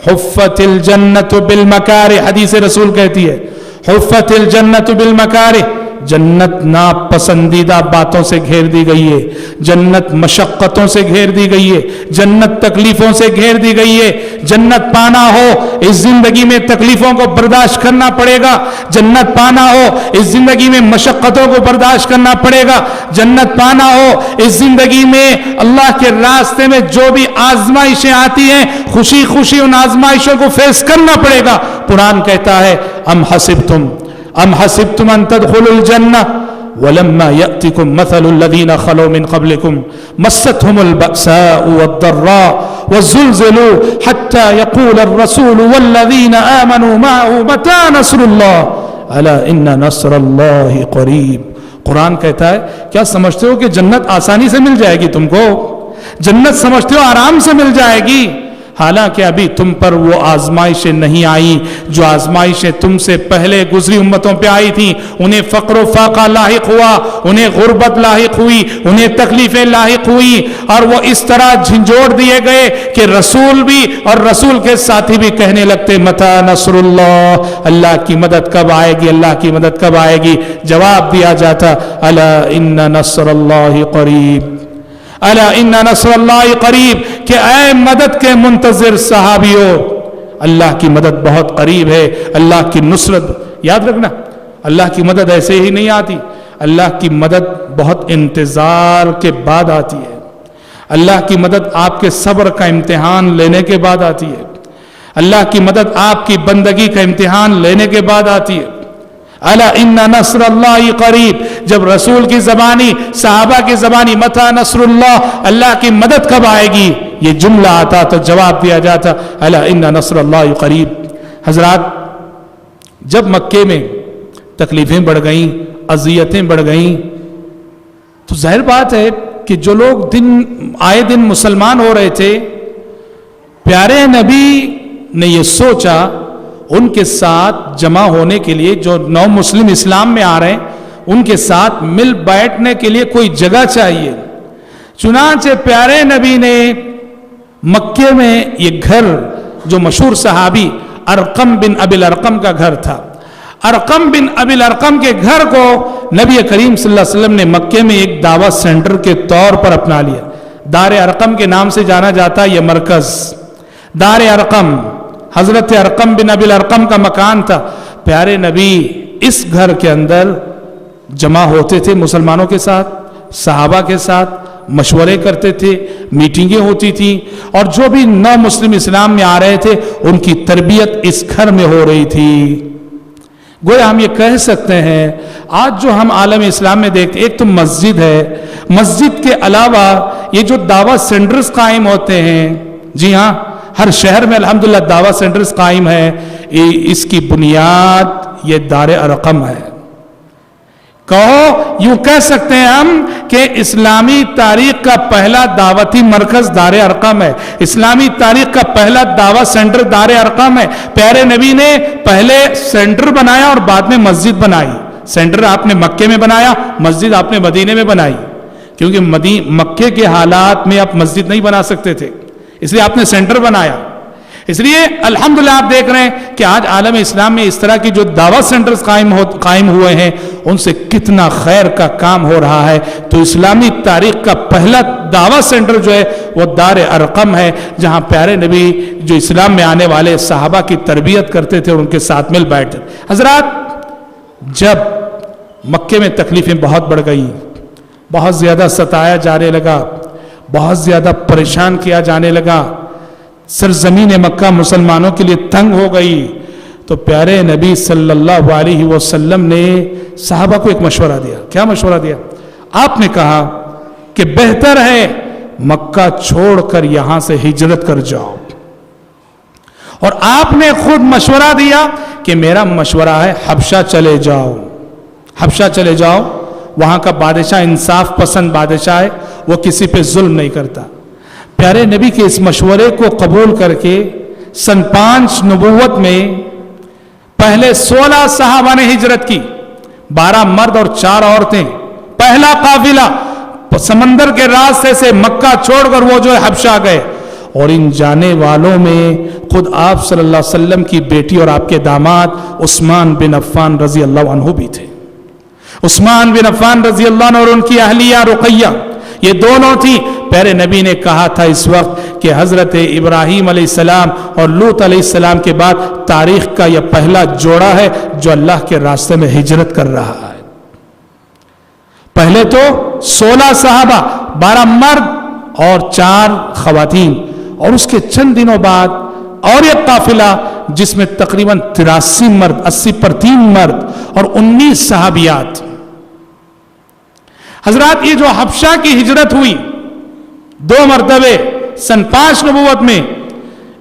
حفت الجنت بالمکارہ، حدیث رسول کہتی ہے حفت الجنت بالمکارہ، جنت ناپسندیدہ باتوں سے گھیر دی گئی ہے، جنت مشقتوں سے گھیر دی گئی ہے، جنت تکلیفوں سے گھیر دی گئی ہے. جنت پانا ہو اس زندگی میں تکلیفوں کو برداشت کرنا پڑے گا، جنت پانا ہو اس زندگی میں مشقتوں کو برداشت کرنا پڑے گا، جنت پانا ہو اس زندگی میں اللہ کے راستے میں جو بھی آزمائشیں آتی ہیں خوشی خوشی ان آزمائشوں کو فیس کرنا پڑے گا. قرآن کہتا ہے ام حسبتم ان تدخلوا الجنہ ولما يأتكم مثل الذين خلوا من قبلكم مستهم البأساء والضراء والزلزلوا حتى يقول الرسول والذين آمنوا معه متى نصر الله ألا إن نصر الله قريب. قرآن کہتا ہے کیا سمجھتے ہو کہ جنت آسانی سے مل جائے گی؟ تم کو جنت سمجھتے ہو آرام سے مل جائے گی؟ حالانکہ ابھی تم پر وہ آزمائشیں نہیں آئیں جو آزمائشیں تم سے پہلے گزری امتوں پہ آئی تھیں. انہیں فقر و فاقہ لاحق ہوا، انہیں غربت لاحق ہوئی، انہیں تکلیفیں لاحق ہوئی، اور وہ اس طرح جھنجھوڑ دیے گئے کہ رسول بھی اور رسول کے ساتھی بھی کہنے لگتے متی نصر اللہ، اللہ کی مدد کب آئے گی، اللہ کی مدد کب آئے گی؟ جواب دیا جاتا الا ان نصر اللہ قریب، الا ان نصر اللہ قریب، کہ اے مدد کے منتظر صحابیوں، اللہ کی مدد بہت قریب ہے. اللہ کی نصرت یاد رکھنا، اللہ کی مدد ایسے ہی نہیں آتی، اللہ کی مدد بہت انتظار کے بعد آتی ہے. اللہ کی مدد آپ کے صبر کا امتحان لینے کے بعد آتی ہے. اللہ کی مدد آپ کی بندگی کا امتحان لینے کے بعد آتی ہے. الا ان نصر اللہ قریب، جب رسول کی زبانی، صحابہ کی زبانی متی نصر اللہ، اللہ کی مدد کب آئے گی، یہ جملہ آتا تو جواب دیا جاتا الا ان نصر اللہ قریب. حضرات، جب مکے میں تکلیفیں بڑھ گئیں، اذیتیں بڑھ گئیں، تو ظاہر بات ہے کہ جو لوگ آئے دن مسلمان ہو رہے تھے، پیارے نبی نے یہ سوچا ان کے ساتھ جمع ہونے کے لیے، جو نو مسلم اسلام میں آ رہے ہیں ان کے ساتھ مل بیٹھنے کے لیے کوئی جگہ چاہیے. چنانچہ پیارے نبی نے مکے میں یہ گھر، جو مشہور صحابی ارقم بن ابی الارقم کا گھر تھا، ارقم بن ابی الارقم کے گھر کو نبی کریم صلی اللہ علیہ وسلم نے مکے میں ایک دعوت سینٹر کے طور پر اپنا لیا. دار ارقم کے نام سے جانا جاتا ہے یہ مرکز. دار ارقم حضرت ارقم بن ابی الارقم کا مکان تھا. پیارے نبی اس گھر کے اندر جمع ہوتے تھے مسلمانوں کے ساتھ، صحابہ کے ساتھ مشورے کرتے تھے، میٹنگیں ہوتی تھیں، اور جو بھی نو مسلم اسلام میں آ رہے تھے ان کی تربیت اس گھر میں ہو رہی تھی. گویا ہم یہ کہہ سکتے ہیں آج جو ہم عالم اسلام میں دیکھتے، ایک تو مسجد ہے، مسجد کے علاوہ یہ جو دعوت سینٹرز قائم ہوتے ہیں، جی ہاں ہر شہر میں الحمدللہ دعوت سینٹرز قائم ہیں، اس کی بنیاد یہ دار ارقم ہے. کہو یوں کہہ سکتے ہیں ہم کہ اسلامی تاریخ کا پہلا دعوتی مرکز دار ارقم ہے، اسلامی تاریخ کا پہلا دعوت سینٹر دار ارقم ہے. پیارے نبی نے پہلے سینٹر بنایا اور بعد میں مسجد بنائی. سینٹر آپ نے مکے میں بنایا، مسجد آپ نے مدینے میں بنائی، کیونکہ مکے کے حالات میں آپ مسجد نہیں بنا سکتے تھے، اس لیے آپ نے سینٹر بنایا. اس لیے الحمدللہ آپ دیکھ رہے ہیں کہ آج عالم اسلام میں اس طرح کی جو دعوت سینٹرز قائم ہوئے ہیں ان سے کتنا خیر کا کام ہو رہا ہے. تو اسلامی تاریخ کا پہلا دعوت سینٹر جو ہے وہ دار ارقم ہے، جہاں پیارے نبی جو اسلام میں آنے والے صحابہ کی تربیت کرتے تھے اور ان کے ساتھ مل بیٹھتے. حضرات، جب مکے میں تکلیفیں بہت بڑھ گئی، بہت زیادہ ستایا جانے لگا، بہت زیادہ پریشان کیا جانے لگا، سرزمین مکہ مسلمانوں کے لیے تنگ ہو گئی، تو پیارے نبی صلی اللہ علیہ وسلم نے صحابہ کو ایک مشورہ دیا. کیا مشورہ دیا؟ آپ نے کہا کہ بہتر ہے مکہ چھوڑ کر یہاں سے ہجرت کر جاؤ. اور آپ نے خود مشورہ دیا کہ میرا مشورہ ہے حبشہ چلے جاؤ، حبشہ چلے جاؤ، وہاں کا بادشاہ انصاف پسند بادشاہ ہے، وہ کسی پہ ظلم نہیں کرتا. پیارے نبی کے اس مشورے کو قبول کر کے سن 5 نبوت میں پہلے 16 صحابہ نے ہجرت کی، 12 مرد اور 4 عورتیں. پہلا قافلہ سمندر کے راستے سے مکہ چھوڑ کر وہ جو ہے حبشہ گئے، اور ان جانے والوں میں خود آپ صلی اللہ علیہ وسلم کی بیٹی اور آپ کے داماد عثمان بن عفان رضی اللہ عنہ بھی تھے۔ عثمان بن عفان رضی اللہ عنہ اور ان کی اہلیہ رقیہ، یہ دونوں تھی۔ پیارے نبی نے کہا تھا اس وقت کہ حضرت ابراہیم علیہ السلام اور لوط علیہ السلام کے بعد تاریخ کا یہ پہلا جوڑا ہے جو اللہ کے راستے میں ہجرت کر رہا ہے۔ پہلے تو 16 صحابہ، 12 مرد اور 4 خواتین، اور اس کے چند دنوں بعد اور ایک قافلہ جس میں تقریباً 83 مرد، 80 پر 3 مرد اور 19 صحابیات۔ حضرات یہ جو حبشہ کی ہجرت ہوئی 2 مرتبے سن 5 نبوت میں،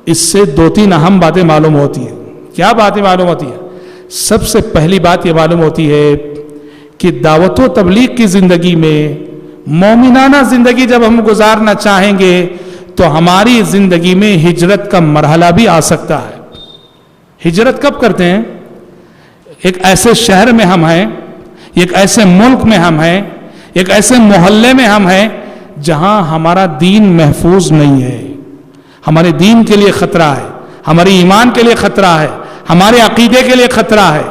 اس سے 2-3 اہم باتیں معلوم ہوتی ہیں۔ کیا باتیں معلوم ہوتی ہیں؟ سب سے پہلی بات یہ معلوم ہوتی ہے کہ دعوت و تبلیغ کی زندگی میں مومنانہ زندگی جب ہم گزارنا چاہیں گے تو ہماری زندگی میں ہجرت کا مرحلہ بھی آ سکتا ہے۔ ہجرت کب کرتے ہیں؟ ایک ایسے شہر میں ہم ہیں، ایک ایسے ملک میں ہم ہیں، ایک ایسے محلے میں ہم ہیں جہاں ہمارا دین محفوظ نہیں ہے، ہمارے دین کے لیے خطرہ ہے، ہمارے ایمان کے لیے خطرہ ہے، ہمارے عقیدے کے لیے خطرہ ہے،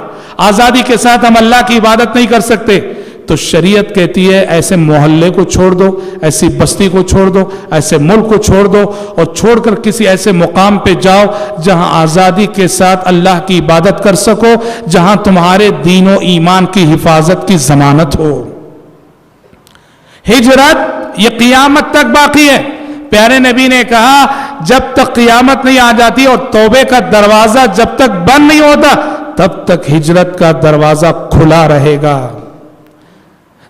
آزادی کے ساتھ ہم اللہ کی عبادت نہیں کر سکتے، تو شریعت کہتی ہے ایسے محلے کو چھوڑ دو، ایسی بستی کو چھوڑ دو، ایسے ملک کو چھوڑ دو، اور چھوڑ کر کسی ایسے مقام پہ جاؤ جہاں آزادی کے ساتھ اللہ کی عبادت کر سکو، جہاں تمہارے دین و ایمان کی حفاظت کی ضمانت ہو۔ ہجرت یہ قیامت تک باقی ہے۔ پیارے نبی نے کہا جب تک قیامت نہیں آ جاتی اور توبے کا دروازہ جب تک بند نہیں ہوتا تب تک ہجرت کا دروازہ کھلا رہے گا۔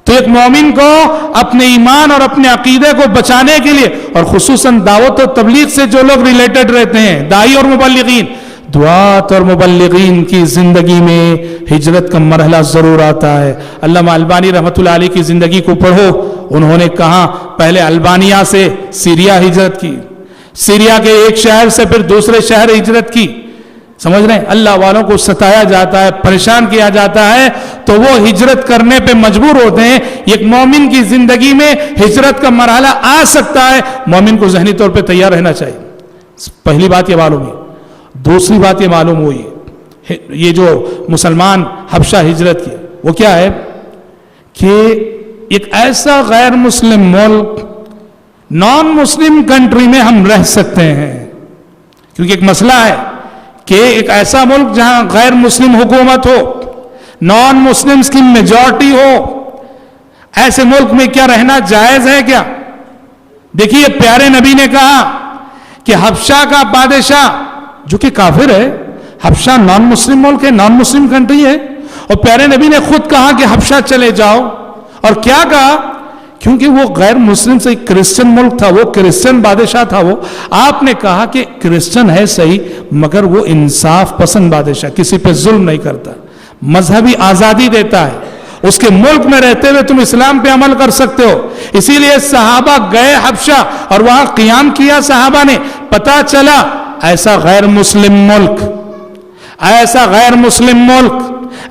تو ایک مومن کو اپنے ایمان اور اپنے عقیدے کو بچانے کے لیے، اور خصوصاً دعوت و تبلیغ سے جو لوگ ریلیٹڈ رہتے ہیں، داعی اور مبلغین، دعات اور مبلغین کی زندگی میں ہجرت کا مرحلہ ضرور آتا ہے۔ علامہ البانی رحمۃ اللہ علیہ کی زندگی کو پڑھو، انہوں نے کہا پہلے البانیہ سے سیریا ہجرت کی، سیریا کے ایک شہر سے پھر دوسرے شہر ہجرت کی۔ سمجھ رہے ہیں؟ اللہ والوں کو ستایا جاتا ہے، پریشان کیا جاتا ہے تو وہ ہجرت کرنے پہ مجبور ہوتے ہیں۔ ایک مومن کی زندگی میں ہجرت کا مرحلہ آ سکتا ہے، مومن کو ذہنی طور پہ تیار رہنا چاہیے۔ پہلی بات یہ معلوم ہوئی۔ دوسری بات یہ معلوم ہوئی، یہ جو مسلمان حبشہ ہجرت کی وہ کیا ہے کہ ایک ایسا غیر مسلم ملک، نان مسلم کنٹری میں ہم رہ سکتے ہیں، کیونکہ ایک مسئلہ ہے کہ ایک ایسا ملک جہاں غیر مسلم حکومت ہو، نان مسلمز کی میجورٹی ہو، ایسے ملک میں کیا رہنا جائز ہے کیا؟ دیکھیے پیارے نبی نے کہا کہ حبشہ کا بادشاہ جو کہ کافر ہے، حبشہ نان مسلم ملک ہے، نان مسلم کنٹری ہے، اور پیارے نبی نے خود کہا کہ حبشہ چلے جاؤ، اور کیا کہا؟ کیونکہ وہ غیر مسلم سے ایک کرسچن ملک تھا، وہ کرسچن بادشاہ تھا، وہ آپ نے کہا کہ کرسچن ہے صحیح مگر وہ انصاف پسند بادشاہ، کسی پہ ظلم نہیں کرتا، مذہبی آزادی دیتا ہے، اس کے ملک میں رہتے ہوئے تم اسلام پہ عمل کر سکتے ہو۔ اسی لیے صحابہ گئے حبشہ اور وہاں قیام کیا صحابہ نے، پتا چلا ایسا غیر مسلم ملک، ایسا غیر مسلم ملک،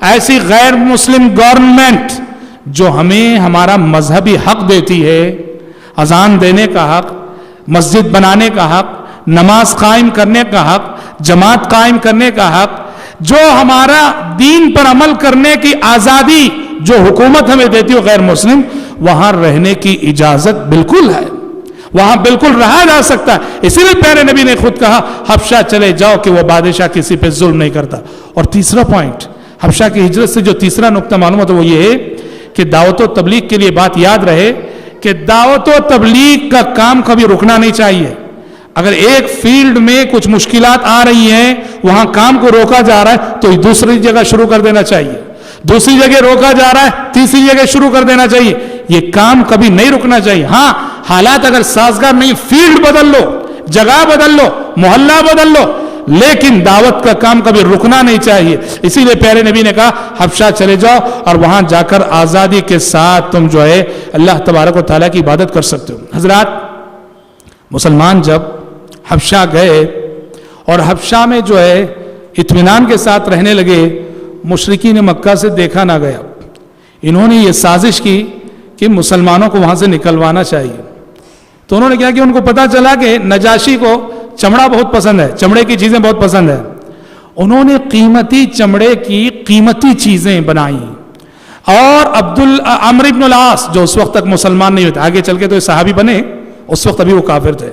ایسی غیر مسلم گورنمنٹ جو ہمیں ہمارا مذہبی حق دیتی ہے، اذان دینے کا حق، مسجد بنانے کا حق، نماز قائم کرنے کا حق، جماعت قائم کرنے کا حق، جو ہمارا دین پر عمل کرنے کی آزادی جو حکومت ہمیں دیتی ہے غیر مسلم، وہاں رہنے کی اجازت بالکل ہے، وہاں بالکل رہا جا سکتا ہے۔ اسی لیے پیارے نبی نے خود کہا حبشہ چلے جاؤ کہ وہ بادشاہ کسی پہ ظلم نہیں کرتا۔ اور تیسرا پوائنٹ، حبشہ کی ہجرت سے جو تیسرا نقطہ معلوم ہوتا ہے وہ یہ ہے کہ دعوت و تبلیغ کے لیے بات یاد رہے کہ دعوت و تبلیغ کا کام کبھی رکنا نہیں چاہیے۔ اگر ایک فیلڈ میں کچھ مشکلات آ رہی ہیں، وہاں کام کو روکا جا رہا ہے تو دوسری جگہ شروع کر دینا چاہیے، دوسری جگہ روکا جا رہا ہے تیسری جگہ شروع کر دینا چاہیے، یہ کام کبھی نہیں رکنا چاہیے۔ ہاں حالات اگر سازگار نہیں، فیلڈ بدل لو، جگہ بدل لو، محلہ بدل لو، لیکن دعوت کا کام کبھی رکنا نہیں چاہیے۔ اسی لیے پیارے نبی نے کہا حبشہ چلے جاؤ اور وہاں جا کر آزادی کے ساتھ تم جو ہے اللہ تبارک و تعالیٰ کی عبادت کر سکتے ہو۔ حضرات مسلمان جب حبشہ گئے اور حبشہ میں جو ہے اطمینان کے ساتھ رہنے لگے، مشرکین مکہ سے دیکھا نہ گیا، انہوں نے یہ سازش کی کہ مسلمانوں کو وہاں سے نکلوانا چاہیے. تو انہوں نے کیا کہ ان کو پتا چلا کہ نجاشی کو چمڑا بہت پسند ہے, چمڑے کی چیزیں بہت پسند ہے. انہوں نے قیمتی چمڑے کی قیمتی چیزیں بنائیں. اور عمرو بن العاص جو اس وقت تک مسلمان نہیں ہوتے, آگے چل کے تو یہ صحابی بنے, اس وقت ابھی وہ کافر تھے.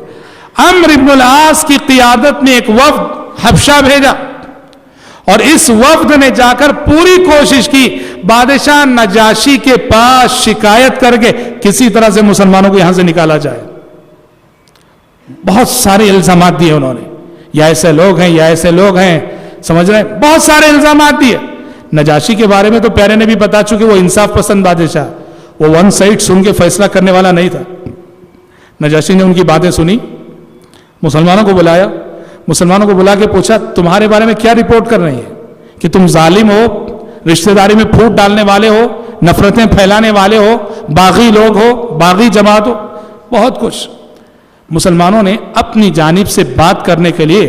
عمرو بن العاص کی قیادت میں ایک وفد حبشہ بھیجا, اور اس وفد نے جا کر پوری کوشش کی بادشاہ نجاشی کے پاس شکایت کر کے کسی طرح سے مسلمانوں کو یہاں سے نکالا جائے. بہت سارے الزامات دیے انہوں نے, یا ایسے لوگ ہیں یا ایسے لوگ ہیں, سمجھ رہے ہیں, بہت سارے الزامات دیے. نجاشی کے بارے میں تو پیارے نے بھی بتا چکے, وہ انصاف پسند بادشاہ, وہ ون سائڈ سن کے فیصلہ کرنے والا نہیں تھا. نجاشی نے ان کی باتیں سنی, مسلمانوں کو بلایا, مسلمانوں کو بلا کے پوچھا تمہارے بارے میں کیا رپورٹ کر رہی ہیں کہ تم ظالم ہو, رشتہ داری میں پھوٹ ڈالنے والے ہو, نفرتیں پھیلانے والے ہو, باغی لوگ ہو, باغی جماعت ہو, بہت کچھ. مسلمانوں نے اپنی جانب سے بات کرنے کے لیے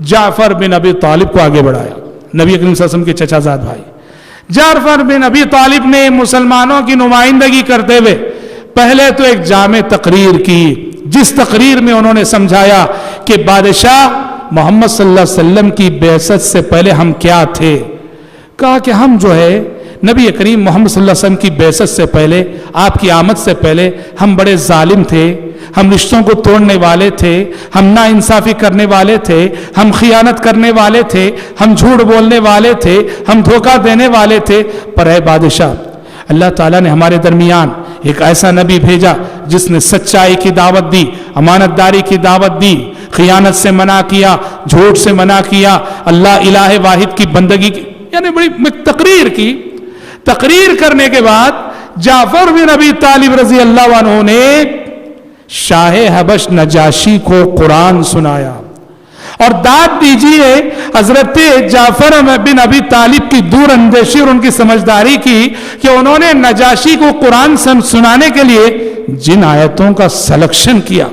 جعفر بن ابی طالب کو آگے بڑھایا, نبی اکرم صلی اللہ علیہ وسلم کے چچا زاد بھائی. جعفر بن ابی طالب نے مسلمانوں کی نمائندگی کرتے ہوئے پہلے تو ایک جامع تقریر کی, جس تقریر میں انہوں نے سمجھایا کہ بادشاہ محمد صلی اللہ علیہ وسلم کی بعثت سے پہلے ہم کیا تھے. کہا کہ ہم جو ہے نبی کریم محمد صلی اللہ علیہ وسلم کی بعثت سے پہلے, آپ کی آمد سے پہلے ہم بڑے ظالم تھے, ہم رشتوں کو توڑنے والے تھے, ہم ناانصافی کرنے والے تھے, ہم خیانت کرنے والے تھے, ہم جھوٹ بولنے والے تھے, ہم دھوکہ دینے والے تھے. پر اے بادشاہ, اللہ تعالیٰ نے ہمارے درمیان ایک ایسا نبی بھیجا جس نے سچائی کی دعوت دی, امانت داری کی دعوت دی, خیانت سے منع کیا, جھوٹ سے منع کیا, اللہ الہ واحد کی بندگی کی, یعنی بڑی تقریر کی. تقریر کرنے کے بعد جعفر بن ابی طالب رضی اللہ عنہ نے شاہ حبش نجاشی کو قرآن سنایا. اور داد دیجئے حضرت جعفر بن ابی طالب کی دور اندیشی اور ان کی سمجھداری کی کہ انہوں نے نجاشی کو قرآن سنانے کے لیے جن آیتوں کا سلیکشن کیا,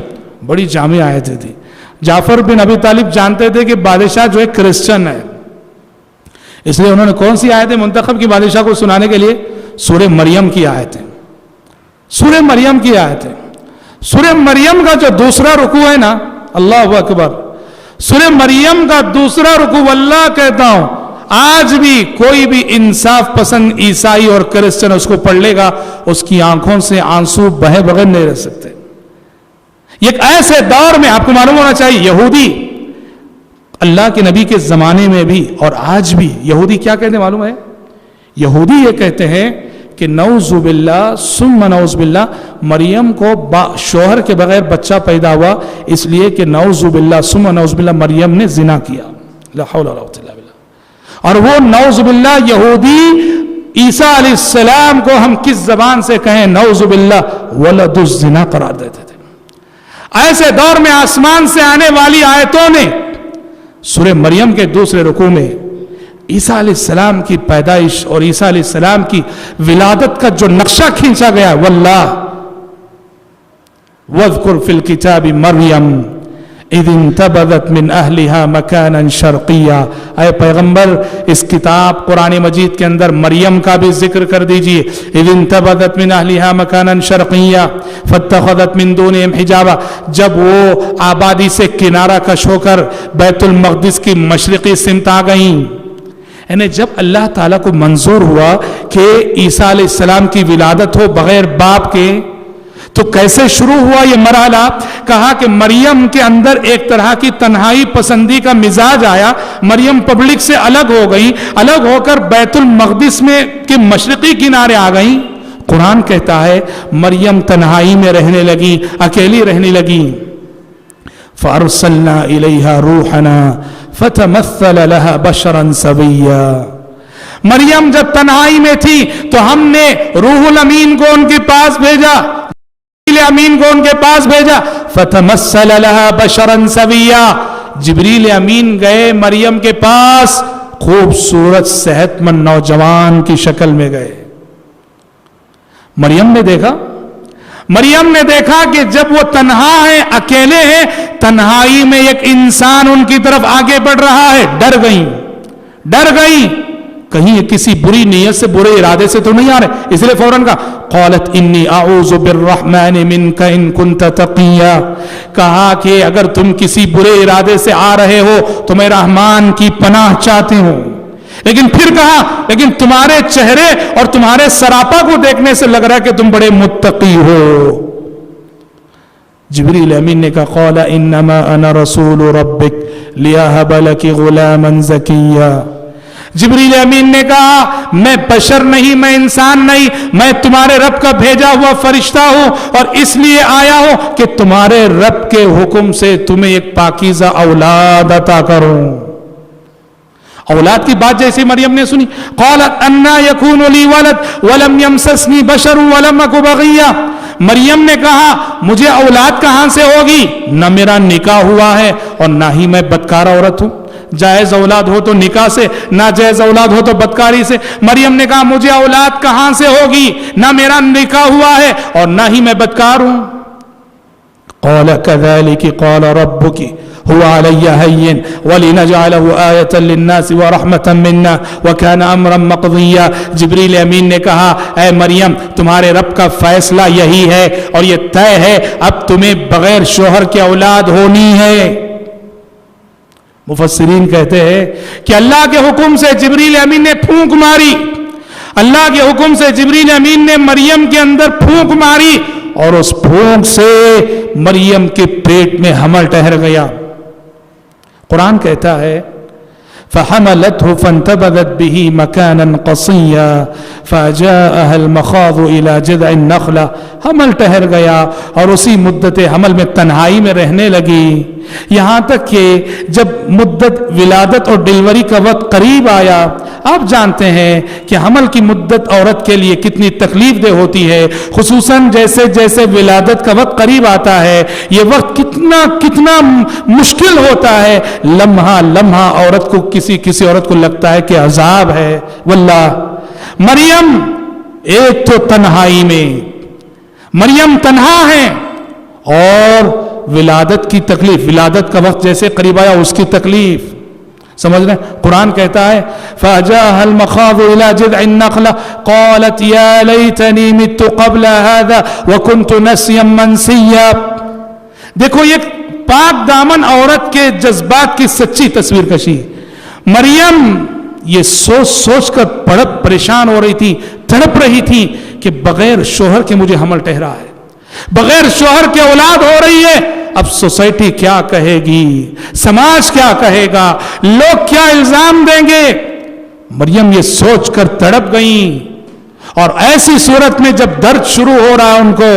بڑی جامع آیتیں تھی. جعفر بن ابی طالب جانتے تھے کہ بادشاہ جو ہے کرسچن ہے, اس لیے انہوں نے کون سی آیتیں منتخب کی بادشاہ کو سنانے کے لیے؟ سورہ مریم کی آیتیں, سورہ مریم کی آیتیں. سورہ مریم کا جو دوسرا رکوع ہے نا, اللہ اکبر, سورہ مریم کا دوسرا رکوع, اللہ کہتا ہوں آج بھی کوئی بھی انصاف پسند عیسائی اور کرسچن اس کو پڑھ لے گا, اس کی آنکھوں سے آنسو بہے بغیر نہیں رہ سکتے. ایک ایسے دور میں آپ کو معلوم ہونا چاہیے, یہودی اللہ کے نبی کے زمانے میں بھی اور آج بھی یہودی کیا کہتے ہیں معلوم ہے؟ یہودی یہ کہتے ہیں کہ نعوذ باللہ ثم نعوذ باللہ, مریم کو شوہر کے بغیر بچہ پیدا ہوا اس لیے کہ نعوذ باللہ ثم نعوذ باللہ مریم نے زنا کیا. لا حول ولا قوۃ الا باللہ. اور وہ نعوذ باللہ یہودی عیسیٰ علیہ السلام کو ہم کس زبان سے کہیں نعوذ باللہ ولد الزنا قرار دیتے تھے. ایسے دور میں آسمان سے آنے والی آیتوں نے سورہ مریم کے دوسرے رکوع میں عیسیٰ علیہ السلام کی پیدائش اور عیسیٰ علیہ السلام کی ولادت کا جو نقشہ کھینچا گیا, واللہ وَاذْكُرْ فِي الْكِتَابِ مَرْيَمْ اِذْ انْتَبَذَتْ مِنْ أَهْلِهَا مَكَانًا شَرْقِيًّا. اے پیغمبر اس کتاب قرآن مجید کے اندر مریم کا بھی ذکر کر دیجئے. اِذْ انْتَبَذَتْ مِنْ أَهْلِهَا مَكَانًا شَرْقِيًّا فَاتَّخَذَتْ مِنْ دُونِهِمْ حِجَابًا. جب وہ آبادی سے کنارہ کش ہو کر بیت المقدس کی مشرقی سمت آ گئیں, یعنی جب اللہ تعالیٰ کو منظور ہوا کہ عیسیٰ علیہ السلام کی ولادت ہو بغیر باپ کے, تو کیسے شروع ہوا یہ مرحلہ؟ کہا کہ مریم کے اندر ایک طرح کی تنہائی پسندی کا مزاج آیا, مریم پبلک سے الگ ہو گئی, الگ ہو کر بیت المقدس میں کے مشرقی کنارے آ گئیں. قرآن کہتا ہے مریم تنہائی میں رہنے لگی, اکیلی رہنے لگی. فَأَرْسَلْنَا إِلَيْهَا رُوحَنَا فَتَمَثَّلَ لَهَا بَشَرًا سَوِيًّا. مریم جب تنہائی میں تھی تو ہم نے روح الامین کو ان کے پاس بھیجا, جبریل امین کو ان کے پاس بھیجا. فَتَمَثَّلَ لَهَا بَشَرًا سَوِيًّا. جبریل امین گئے مریم کے پاس, خوبصورت صحت مند نوجوان کی شکل میں گئے. مریم نے دیکھا کہ جب وہ تنہا ہیں, اکیلے ہیں, تنہائی میں ایک انسان ان کی طرف آگے بڑھ رہا ہے. ڈر گئیں. کہیں یہ کسی بری نیت سے برے ارادے سے تو نہیں آ رہے، اس لیے فوراً کہا قالت انی اعوذ بالرحمن منک ان کنت تقیا، کہا کہ اگر تم کسی برے ارادے سے آ رہے ہو تو میں رحمان کی پناہ چاہتی ہوں. لیکن پھر کہا لیکن تمہارے چہرے اور تمہارے سراپا کو دیکھنے سے لگ رہا ہے کہ تم بڑے متقی ہو. جبریل امین نے کہا قال انما انا رسول ربک لیہب لک غلاما زکیا. جبریل امین نے کہا میں بشر نہیں، میں انسان نہیں، میں تمہارے رب کا بھیجا ہوا فرشتہ ہوں، اور اس لیے آیا ہوں کہ تمہارے رب کے حکم سے تمہیں ایک پاکیزہ اولاد عطا کروں. اولاد کی بات جیسے مریم نے سنی قالت انا یکون لی ولد ولم یمسسنی بشر ولم اک بغیا. مریم نے کہا مجھے اولاد کہاں سے ہوگی، نہ میرا نکاح ہوا ہے اور نہ ہی میں بدکار عورت ہوں. جائز اولاد ہو تو نکاح سے، ناجائز اولاد ہو تو بدکاری سے. مریم نے کہا مجھے اولاد کہاں سے ہوگی، نہ میرا نکاح ہوا ہے اور نہ ہی میں بدکار ہوں. قال كذلك قال ربك هو علي هين ولنجعله آية للناس ورحمة منا وكان أمرا مقضيا. جبریل امین نے کہا اے مریم تمہارے رب کا فیصلہ یہی ہے اور یہ طے ہے، اب تمہیں بغیر شوہر کے اولاد ہونی ہے. مفسرین کہتے ہیں کہ اللہ کے حکم سے جبریل امین نے پھونک ماری، اللہ کے حکم سے جبریل امین نے مریم کے اندر پھونک ماری اور اس پھونک سے مریم کے پیٹ میں حمل ٹھہر گیا. قرآن کہتا ہے فحملته فانتبذت به مكانا قصيا فجاءها المخاض الى جذع النخلة. حمل ٹھہر گیا اور اسی مدت حمل میں تنہائی میں رہنے لگی، یہاں تک کہ جب مدت ولادت اور ڈیلیوری کا وقت قریب آیا. آپ جانتے ہیں کہ حمل کی مدت عورت کے لیے کتنی تکلیف دہ ہوتی ہے، خصوصاً جیسے جیسے ولادت کا وقت قریب آتا ہے یہ وقت کتنا مشکل ہوتا ہے. لمحہ لمحہ عورت کو کسی عورت کو لگتا ہے کہ عذاب ہے. واللہ مریم ایک تو تنہائی میں، مریم تنہا ہے، اور ولادت کی تکلیف، ولادت کا وقت جیسے قریب آیا اس کی تکلیف سمجھ رہے ہیں. قرآن کہتا ہے فَأَجَاهَا الْمَخَاضُ إِلَى جِذْعِ النَّخْلَةِ قَالَتْ يَا لَيْتَنِي مِتُّ قَبْلَ هَذَا وَكُنْتُ نَسْيًا مَنْسِيًّا. دیکھو یہ پاک دامن عورت کے جذبات کی سچی تصویر کشی. مریم یہ سوچ سوچ کر بڑا پریشان ہو رہی تھی، تڑپ رہی تھی کہ بغیر شوہر کے مجھے حمل ٹھہرا ہے، بغیر شوہر کے اولاد ہو رہی ہے. اب سوسائٹی کیا کہے گی، سماج کیا کہے گا، لوگ کیا الزام دیں گے. مریم یہ سوچ کر تڑپ گئیں، اور ایسی صورت میں جب درد شروع ہو رہا ان کو،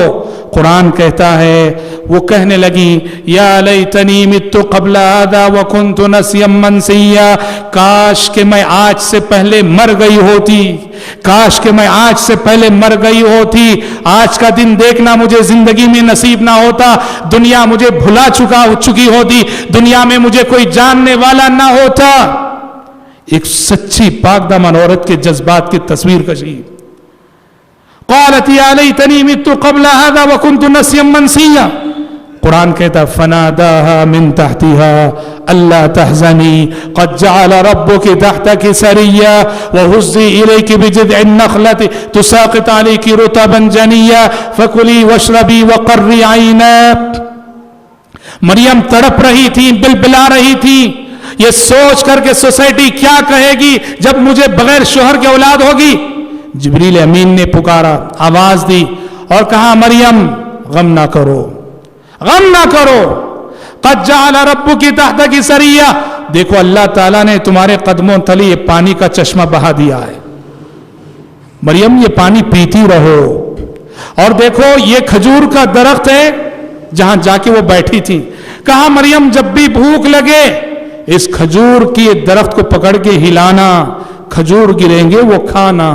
قرآن کہتا ہے وہ کہنے لگی یا لیتنی مت قبل هذا وکنت نسیا منسیا. کاش کہ میں آج سے پہلے مر گئی ہوتی، کاش کہ میں آج سے پہلے مر گئی ہوتی، آج کا دن دیکھنا مجھے زندگی میں نصیب نہ ہوتا، دنیا مجھے بھلا چکی ہوتی، دنیا میں مجھے کوئی جاننے والا نہ ہوتا. ایک سچی پاک دامن عورت کے جذبات کی تصویر کشی. قالت یا لیتنی مت قبل هذا وکنت نسیا منسیا. قرآن کہتا فناداها من تحتها الا تحزني قد جعل ربك تحتك سريا وهزي اليك بجذع النخلة تساقط عليك رطبا جنيا فكلي واشربي وقري عينا. مریم تڑپ رہی تھی، بلبلا رہی تھی، یہ سوچ کر کے سوسائٹی کیا کہے گی جب مجھے بغیر شوہر کے اولاد ہوگی. جبریل امین نے پکارا، آواز دی اور کہا مریم غم نہ کرو، غم نہ کرو، قد جعل ربک تحتک سریا. دیکھو اللہ تعالیٰ نے تمہارے قدموں تلے یہ پانی کا چشمہ بہا دیا ہے، مریم یہ پانی پیتی رہو. اور دیکھو یہ کھجور کا درخت ہے جہاں جا کے وہ بیٹھی تھی. کہا مریم جب بھی بھوک لگے اس کھجور کی درخت کو پکڑ کے ہلانا، کھجور گریں گے وہ کھانا.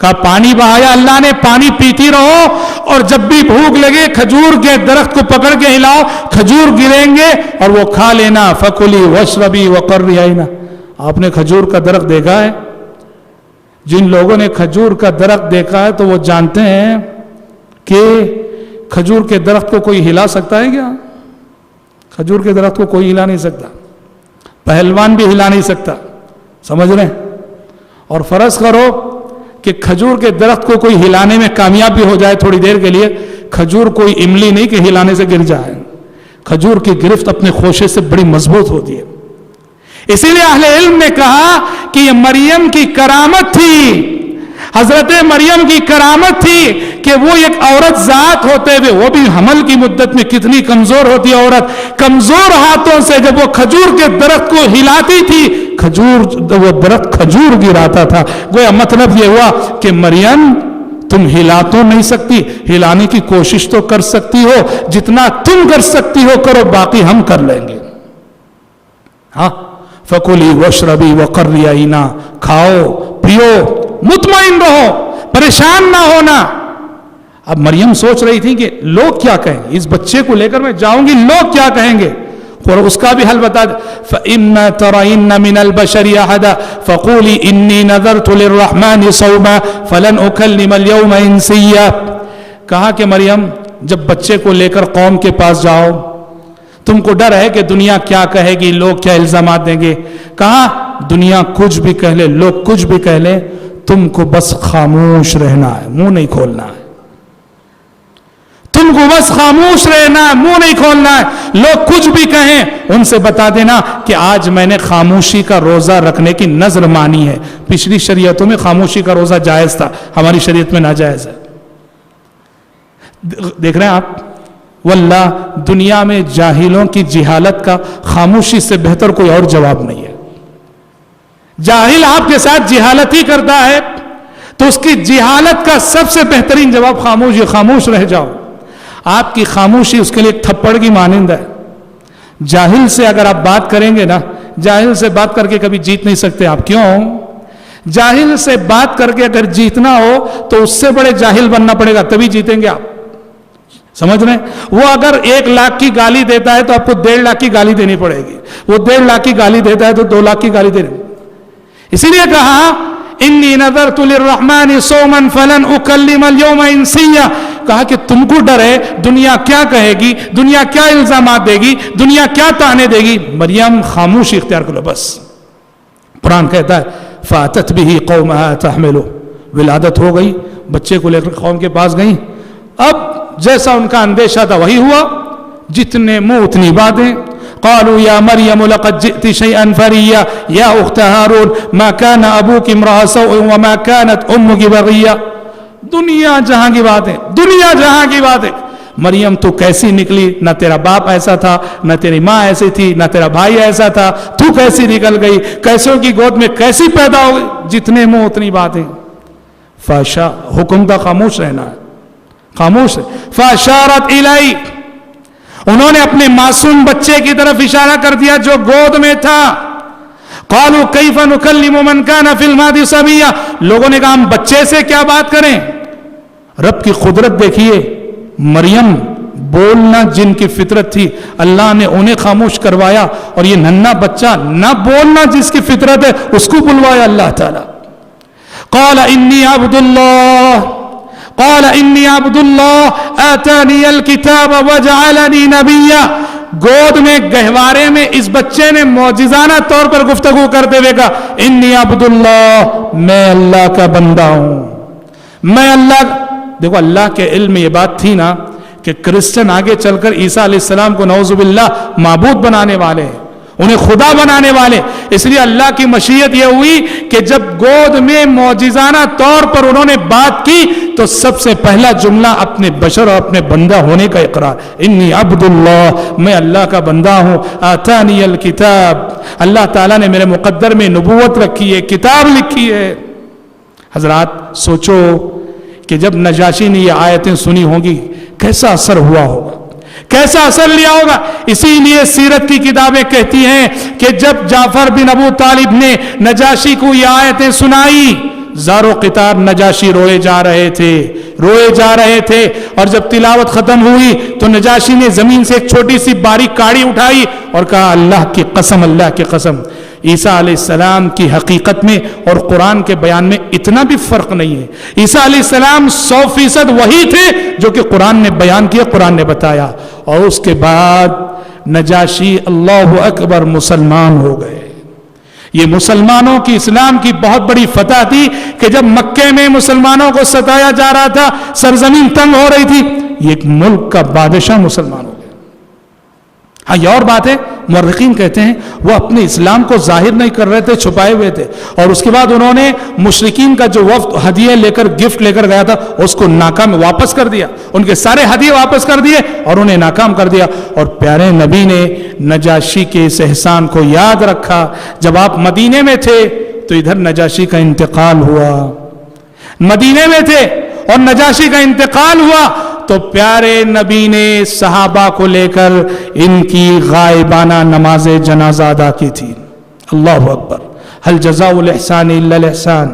کہا پانی بہایا اللہ نے، پانی پیتی رہو، اور جب بھی بھوک لگے کھجور کے درخت کو پکڑ کے ہلاؤ، کھجور گریں گے اور وہ کھا لینا. فکلی واشربی وقرری عینا. آپ نے کھجور کا درخت دیکھا ہے؟ جن لوگوں نے کھجور کا درخت دیکھا ہے تو وہ جانتے ہیں کہ کھجور کے درخت کو کوئی ہلا سکتا ہے کیا؟ کھجور کے درخت کو کوئی ہلا نہیں سکتا، پہلوان بھی ہلا نہیں سکتا. سمجھ رہے ہیں؟ اور فرض کرو کہ کھجور کے درخت کو کوئی ہلانے میں کامیاب بھی ہو جائے تھوڑی دیر کے لیے، کھجور کوئی املی نہیں کہ ہلانے سے گر جائے، کھجور کی گرفت اپنے خوشے سے بڑی مضبوط ہوتی ہے۔ اسی لیے اہل علم نے کہا کہ یہ مریم کی کرامت تھی، حضرت مریم کی کرامت تھی کہ وہ ایک عورت ذات ہوتے ہوئے، وہ بھی حمل کی مدت میں کتنی کمزور ہوتی ہے عورت، کمزور ہاتھوں سے جب وہ کھجور کے درخت کو ہلاتی تھی، وہ درخت کھجور گراتا تھا۔ گویا مطلب یہ ہوا کہ مریم تم ہلا تو نہیں سکتی، ہلانے کی کوشش تو کر سکتی ہو، جتنا تم کر سکتی ہو کرو، باقی ہم کر لیں گے۔ ہاں، فَكُلِي وَاشْرَبِي وَقَرِّي عَيْنًا، کھاؤ پیو مطمئن رہو، پریشان نہ ہونا۔ اب مریم سوچ رہی تھی کہ لوگ کیا کہیں گے، اس بچے کو لے کر میں جاؤں گی، لوگ کیا کہیں گے، اور اس کا بھی حل بتا دے۔ فَإِمَّا تَرَيِنَّ مِنَ الْبَشَرِ أَحَدًا فَقُولِي إِنِّي نَذَرْتُ لِلرَّحْمَنِ صَوْمًا فَلَنْ أُكَلِّمَ الْيَوْمَ إِنسِيًّا۔ کہا کہ مریم جب بچے کو لے کر قوم کے پاس جاؤ، تم کو ڈر ہے کہ دنیا کیا کہے گی، لوگ کیا الزامات دیں گے، کہا دنیا کچھ بھی کہہ لے، لوگ کچھ بھی کہہ لے، تم کو بس خاموش رہنا ہے، منہ نہیں کھولنا ہے، تم کو بس خاموش رہنا ہے، منہ نہیں کھولنا ہے، لوگ کچھ بھی کہیں ان سے بتا دینا کہ آج میں نے خاموشی کا روزہ رکھنے کی نذر مانی ہے۔ پچھلی شریعتوں میں خاموشی کا روزہ جائز تھا، ہماری شریعت میں ناجائز ہے۔ دیکھ رہے ہیں آپ، واللہ دنیا میں جاہلوں کی جہالت کا خاموشی سے بہتر کوئی اور جواب نہیں ہے۔ جاہل آپ کے ساتھ جہالت ہی کرتا ہے تو اس کی جہالت کا سب سے بہترین جواب خاموش رہ جاؤ۔ آپ کی خاموشی اس کے لیے ایک تھپڑ کی مانند ہے۔ جاہل سے اگر آپ بات کریں گے نا، جاہل سے بات کر کے کبھی جیت نہیں سکتے آپ۔ کیوں؟ جاہل سے بات کر کے اگر جیتنا ہو تو اس سے بڑے جاہل بننا پڑے گا، تبھی جیتیں گے آپ۔ سمجھ رہے ہیں؟ وہ اگر 1 لاکھ کی گالی دیتا ہے تو آپ کو 1.5 لاکھ کی گالی دینی پڑے گی، وہ 1.5 لاکھ کی گالی دیتا ہے تو 2 لاکھ کی گالی دینی پڑے گی۔ اسی لیے کہا انی نذرت للرحمن صوما فلن اکلم اليوم انسیا، کہا کہ تم کو ڈر ہے دنیا کیا کہے گی، دنیا کیا الزامات دے گی، دنیا کیا طعنے دے گی، مریم خاموشی اختیار کرو بس۔ قرآن کہتا ہے فاتت به قومها تحملو، ولادت ہو گئی، بچے کو لے کر قوم کے پاس گئیں، اب جیسا ان کا اندیشہ تھا وہی ہوا، جتنے منہ اتنی باتیں۔ قالوا يا مريم لقد جئت شيئا فريا يا اخت هارون ما كان ابوك امرأ سوء وما كانت امك بغيا۔ دنیا جہاں کی باتیں، دنیا جہاں کی باتیں، مریم تو کیسی نکلی، نہ تیرا باپ ایسا تھا، نہ تیری ماں ایسی تھی، نہ تیرا بھائی ایسا تھا، تو کیسی نکل گئی، کیسوں کی گود میں کیسی پیدا ہو گئی، جتنے منہ اتنی باتیں۔ فاشا، حکم تھا خاموش رہنا ہے، خاموش ہے۔ فاشارت الی، انہوں نے اپنے معصوم بچے کی طرف اشارہ کر دیا جو گود میں تھا۔ قالوا کیف نکلم من کان فی المہد صبیا، لوگوں نے کہا ہم بچے سے کیا بات کریں۔ رب کی قدرت دیکھیے، مریم بولنا جن کی فطرت تھی، اللہ نے انہیں خاموش کروایا، اور یہ ننھا بچہ نہ بولنا جس کی فطرت ہے اس کو بلوایا اللہ تعالی۔ قال انی عبد اللہ، قال انی عبد اللہ آتانی الکتاب وجعلنی نبیا، گود میں گہوارے میں اس بچے نے معجزانہ طور پر گفتگو کرتے ہوئے کہا انی عبد اللہ، میں اللہ کا بندہ ہوں، میں اللہ۔ دیکھو اللہ کے علم میں یہ بات تھی نا کہ کرسچن آگے چل کر عیسیٰ علیہ السلام کو نعوذ باللہ معبود بنانے والے ہیں، انہیں خدا بنانے والے، اس لیے اللہ کی مشیت یہ ہوئی کہ جب گود میں معجزانہ طور پر انہوں نے بات کی تو سب سے پہلا جملہ اپنے بشر اور اپنے بندہ ہونے کا اقرار، انی عبد اللہ، میں اللہ کا بندہ ہوں، آتانی الکتاب، اللہ تعالیٰ نے میرے مقدر میں نبوت رکھی ہے، کتاب لکھی ہے۔ حضرات سوچو کہ جب نجاشی نے یہ آیتیں سنی ہوں گی کیسا اثر ہوا ہوگا، کیسا اثر لیا ہوگا۔ اسی لیے سیرت کی کتابیں کہتی ہیں کہ جب جعفر بن ابو طالب نے نجاشی کو یہ آیتیں سنائی، زارو قطار نجاشی روئے جا رہے تھے، روئے جا رہے تھے، اور جب تلاوت ختم ہوئی تو نجاشی نے زمین سے ایک چھوٹی سی باریک کاڑی اٹھائی اور کہا اللہ کی قسم، اللہ کی قسم، عیسیٰ علیہ السلام کی حقیقت میں اور قرآن کے بیان میں اتنا بھی فرق نہیں ہے۔ عیسیٰ علیہ السلام 100% وہی تھے جو کہ قرآن نے بیان کیا، قرآن نے بتایا، اور اس کے بعد نجاشی اللہ اکبر مسلمان ہو گئے۔ یہ مسلمانوں کی اسلام کی بہت بڑی فتح تھی کہ جب مکے میں مسلمانوں کو ستایا جا رہا تھا، سرزمین تنگ ہو رہی تھی، یہ ایک ملک کا بادشاہ مسلمان ہو گیا۔ ہاں یہ اور بات ہے، مورخین کہتے ہیں وہ اپنے اسلام کو ظاہر نہیں کر رہے تھے، چھپائے ہوئے تھے، اور اس کے بعد انہوں نے مشرکین کا جو وفد ہدیے لے کر گفٹ لے کر گیا تھا اس کو ناکام واپس کر دیا، ان کے سارے ہدیے واپس کر دیے اور انہیں ناکام کر دیا۔ اور پیارے نبی نے نجاشی کے اس احسان کو یاد رکھا۔ جب آپ مدینے میں تھے تو ادھر نجاشی کا انتقال ہوا، مدینے میں تھے اور نجاشی کا انتقال ہوا تو پیارے نبی نے صحابہ کو لے کر ان کی غائبانہ نماز جنازہ ادا کی تھی۔ اللہ اکبر، هل جزاء الاحسان الا الاحسان،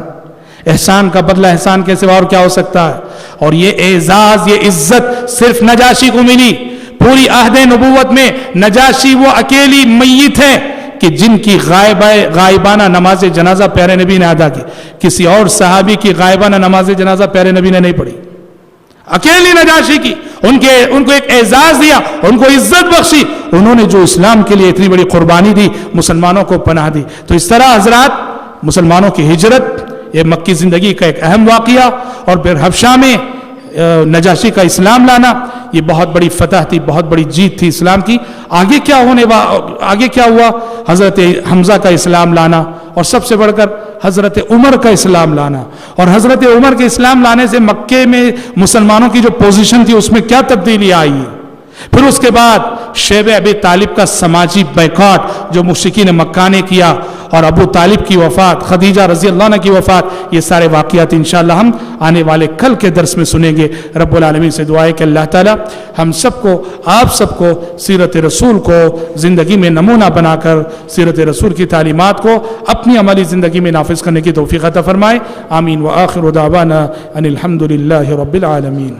احسان کا بدلہ احسان کے سوا اور کیا ہو سکتا ہے؟ اور یہ اعزاز، یہ عزت صرف نجاشی کو ملی۔ پوری عہد نبوت میں نجاشی وہ اکیلی میت ہے کہ جن کی غائبانہ نماز جنازہ پیارے نبی نے ادا کی، کسی اور صحابی کی غائبانہ نماز جنازہ پیارے نبی نے نہیں پڑھی، اکیلی نجاشی کی۔ ان کو ایک اعزاز دیا، ان کو عزت بخشی، انہوں نے جو اسلام کے لیے اتنی بڑی قربانی دی، مسلمانوں کو پناہ دی۔ تو اس طرح حضرات مسلمانوں کی ہجرت، یہ مکی زندگی کا ایک اہم واقعہ، اور پھر حبشہ میں نجاشی کا اسلام لانا، یہ بہت بڑی فتح تھی، بہت بڑی جیت تھی اسلام کی۔ آگے کیا ہوا؟ حضرت حمزہ کا اسلام لانا، اور سب سے بڑھ کر حضرت عمر کا اسلام لانا۔ اور حضرت عمر کے اسلام لانے سے مکے میں مسلمانوں کی جو پوزیشن تھی اس میں کیا تبدیلی آئی۔ پھر اس کے بعد شیب ابی طالب کا سماجی بیکاٹ جو مشرکین مکہ نے کیا، اور ابو طالب کی وفات، خدیجہ رضی اللہ عنہ کی وفات، یہ سارے واقعات انشاءاللہ ہم آنے والے کل کے درس میں سنیں گے۔ رب العالمین سے دعا ہے کہ اللہ تعالی ہم سب کو، آپ سب کو سیرت رسول کو زندگی میں نمونہ بنا کر سیرت رسول کی تعلیمات کو اپنی عملی زندگی میں نافذ کرنے کی توفیق عطا فرمائے۔ آمین۔ وآخر دعوانا ان الحمد للہ رب العالمین۔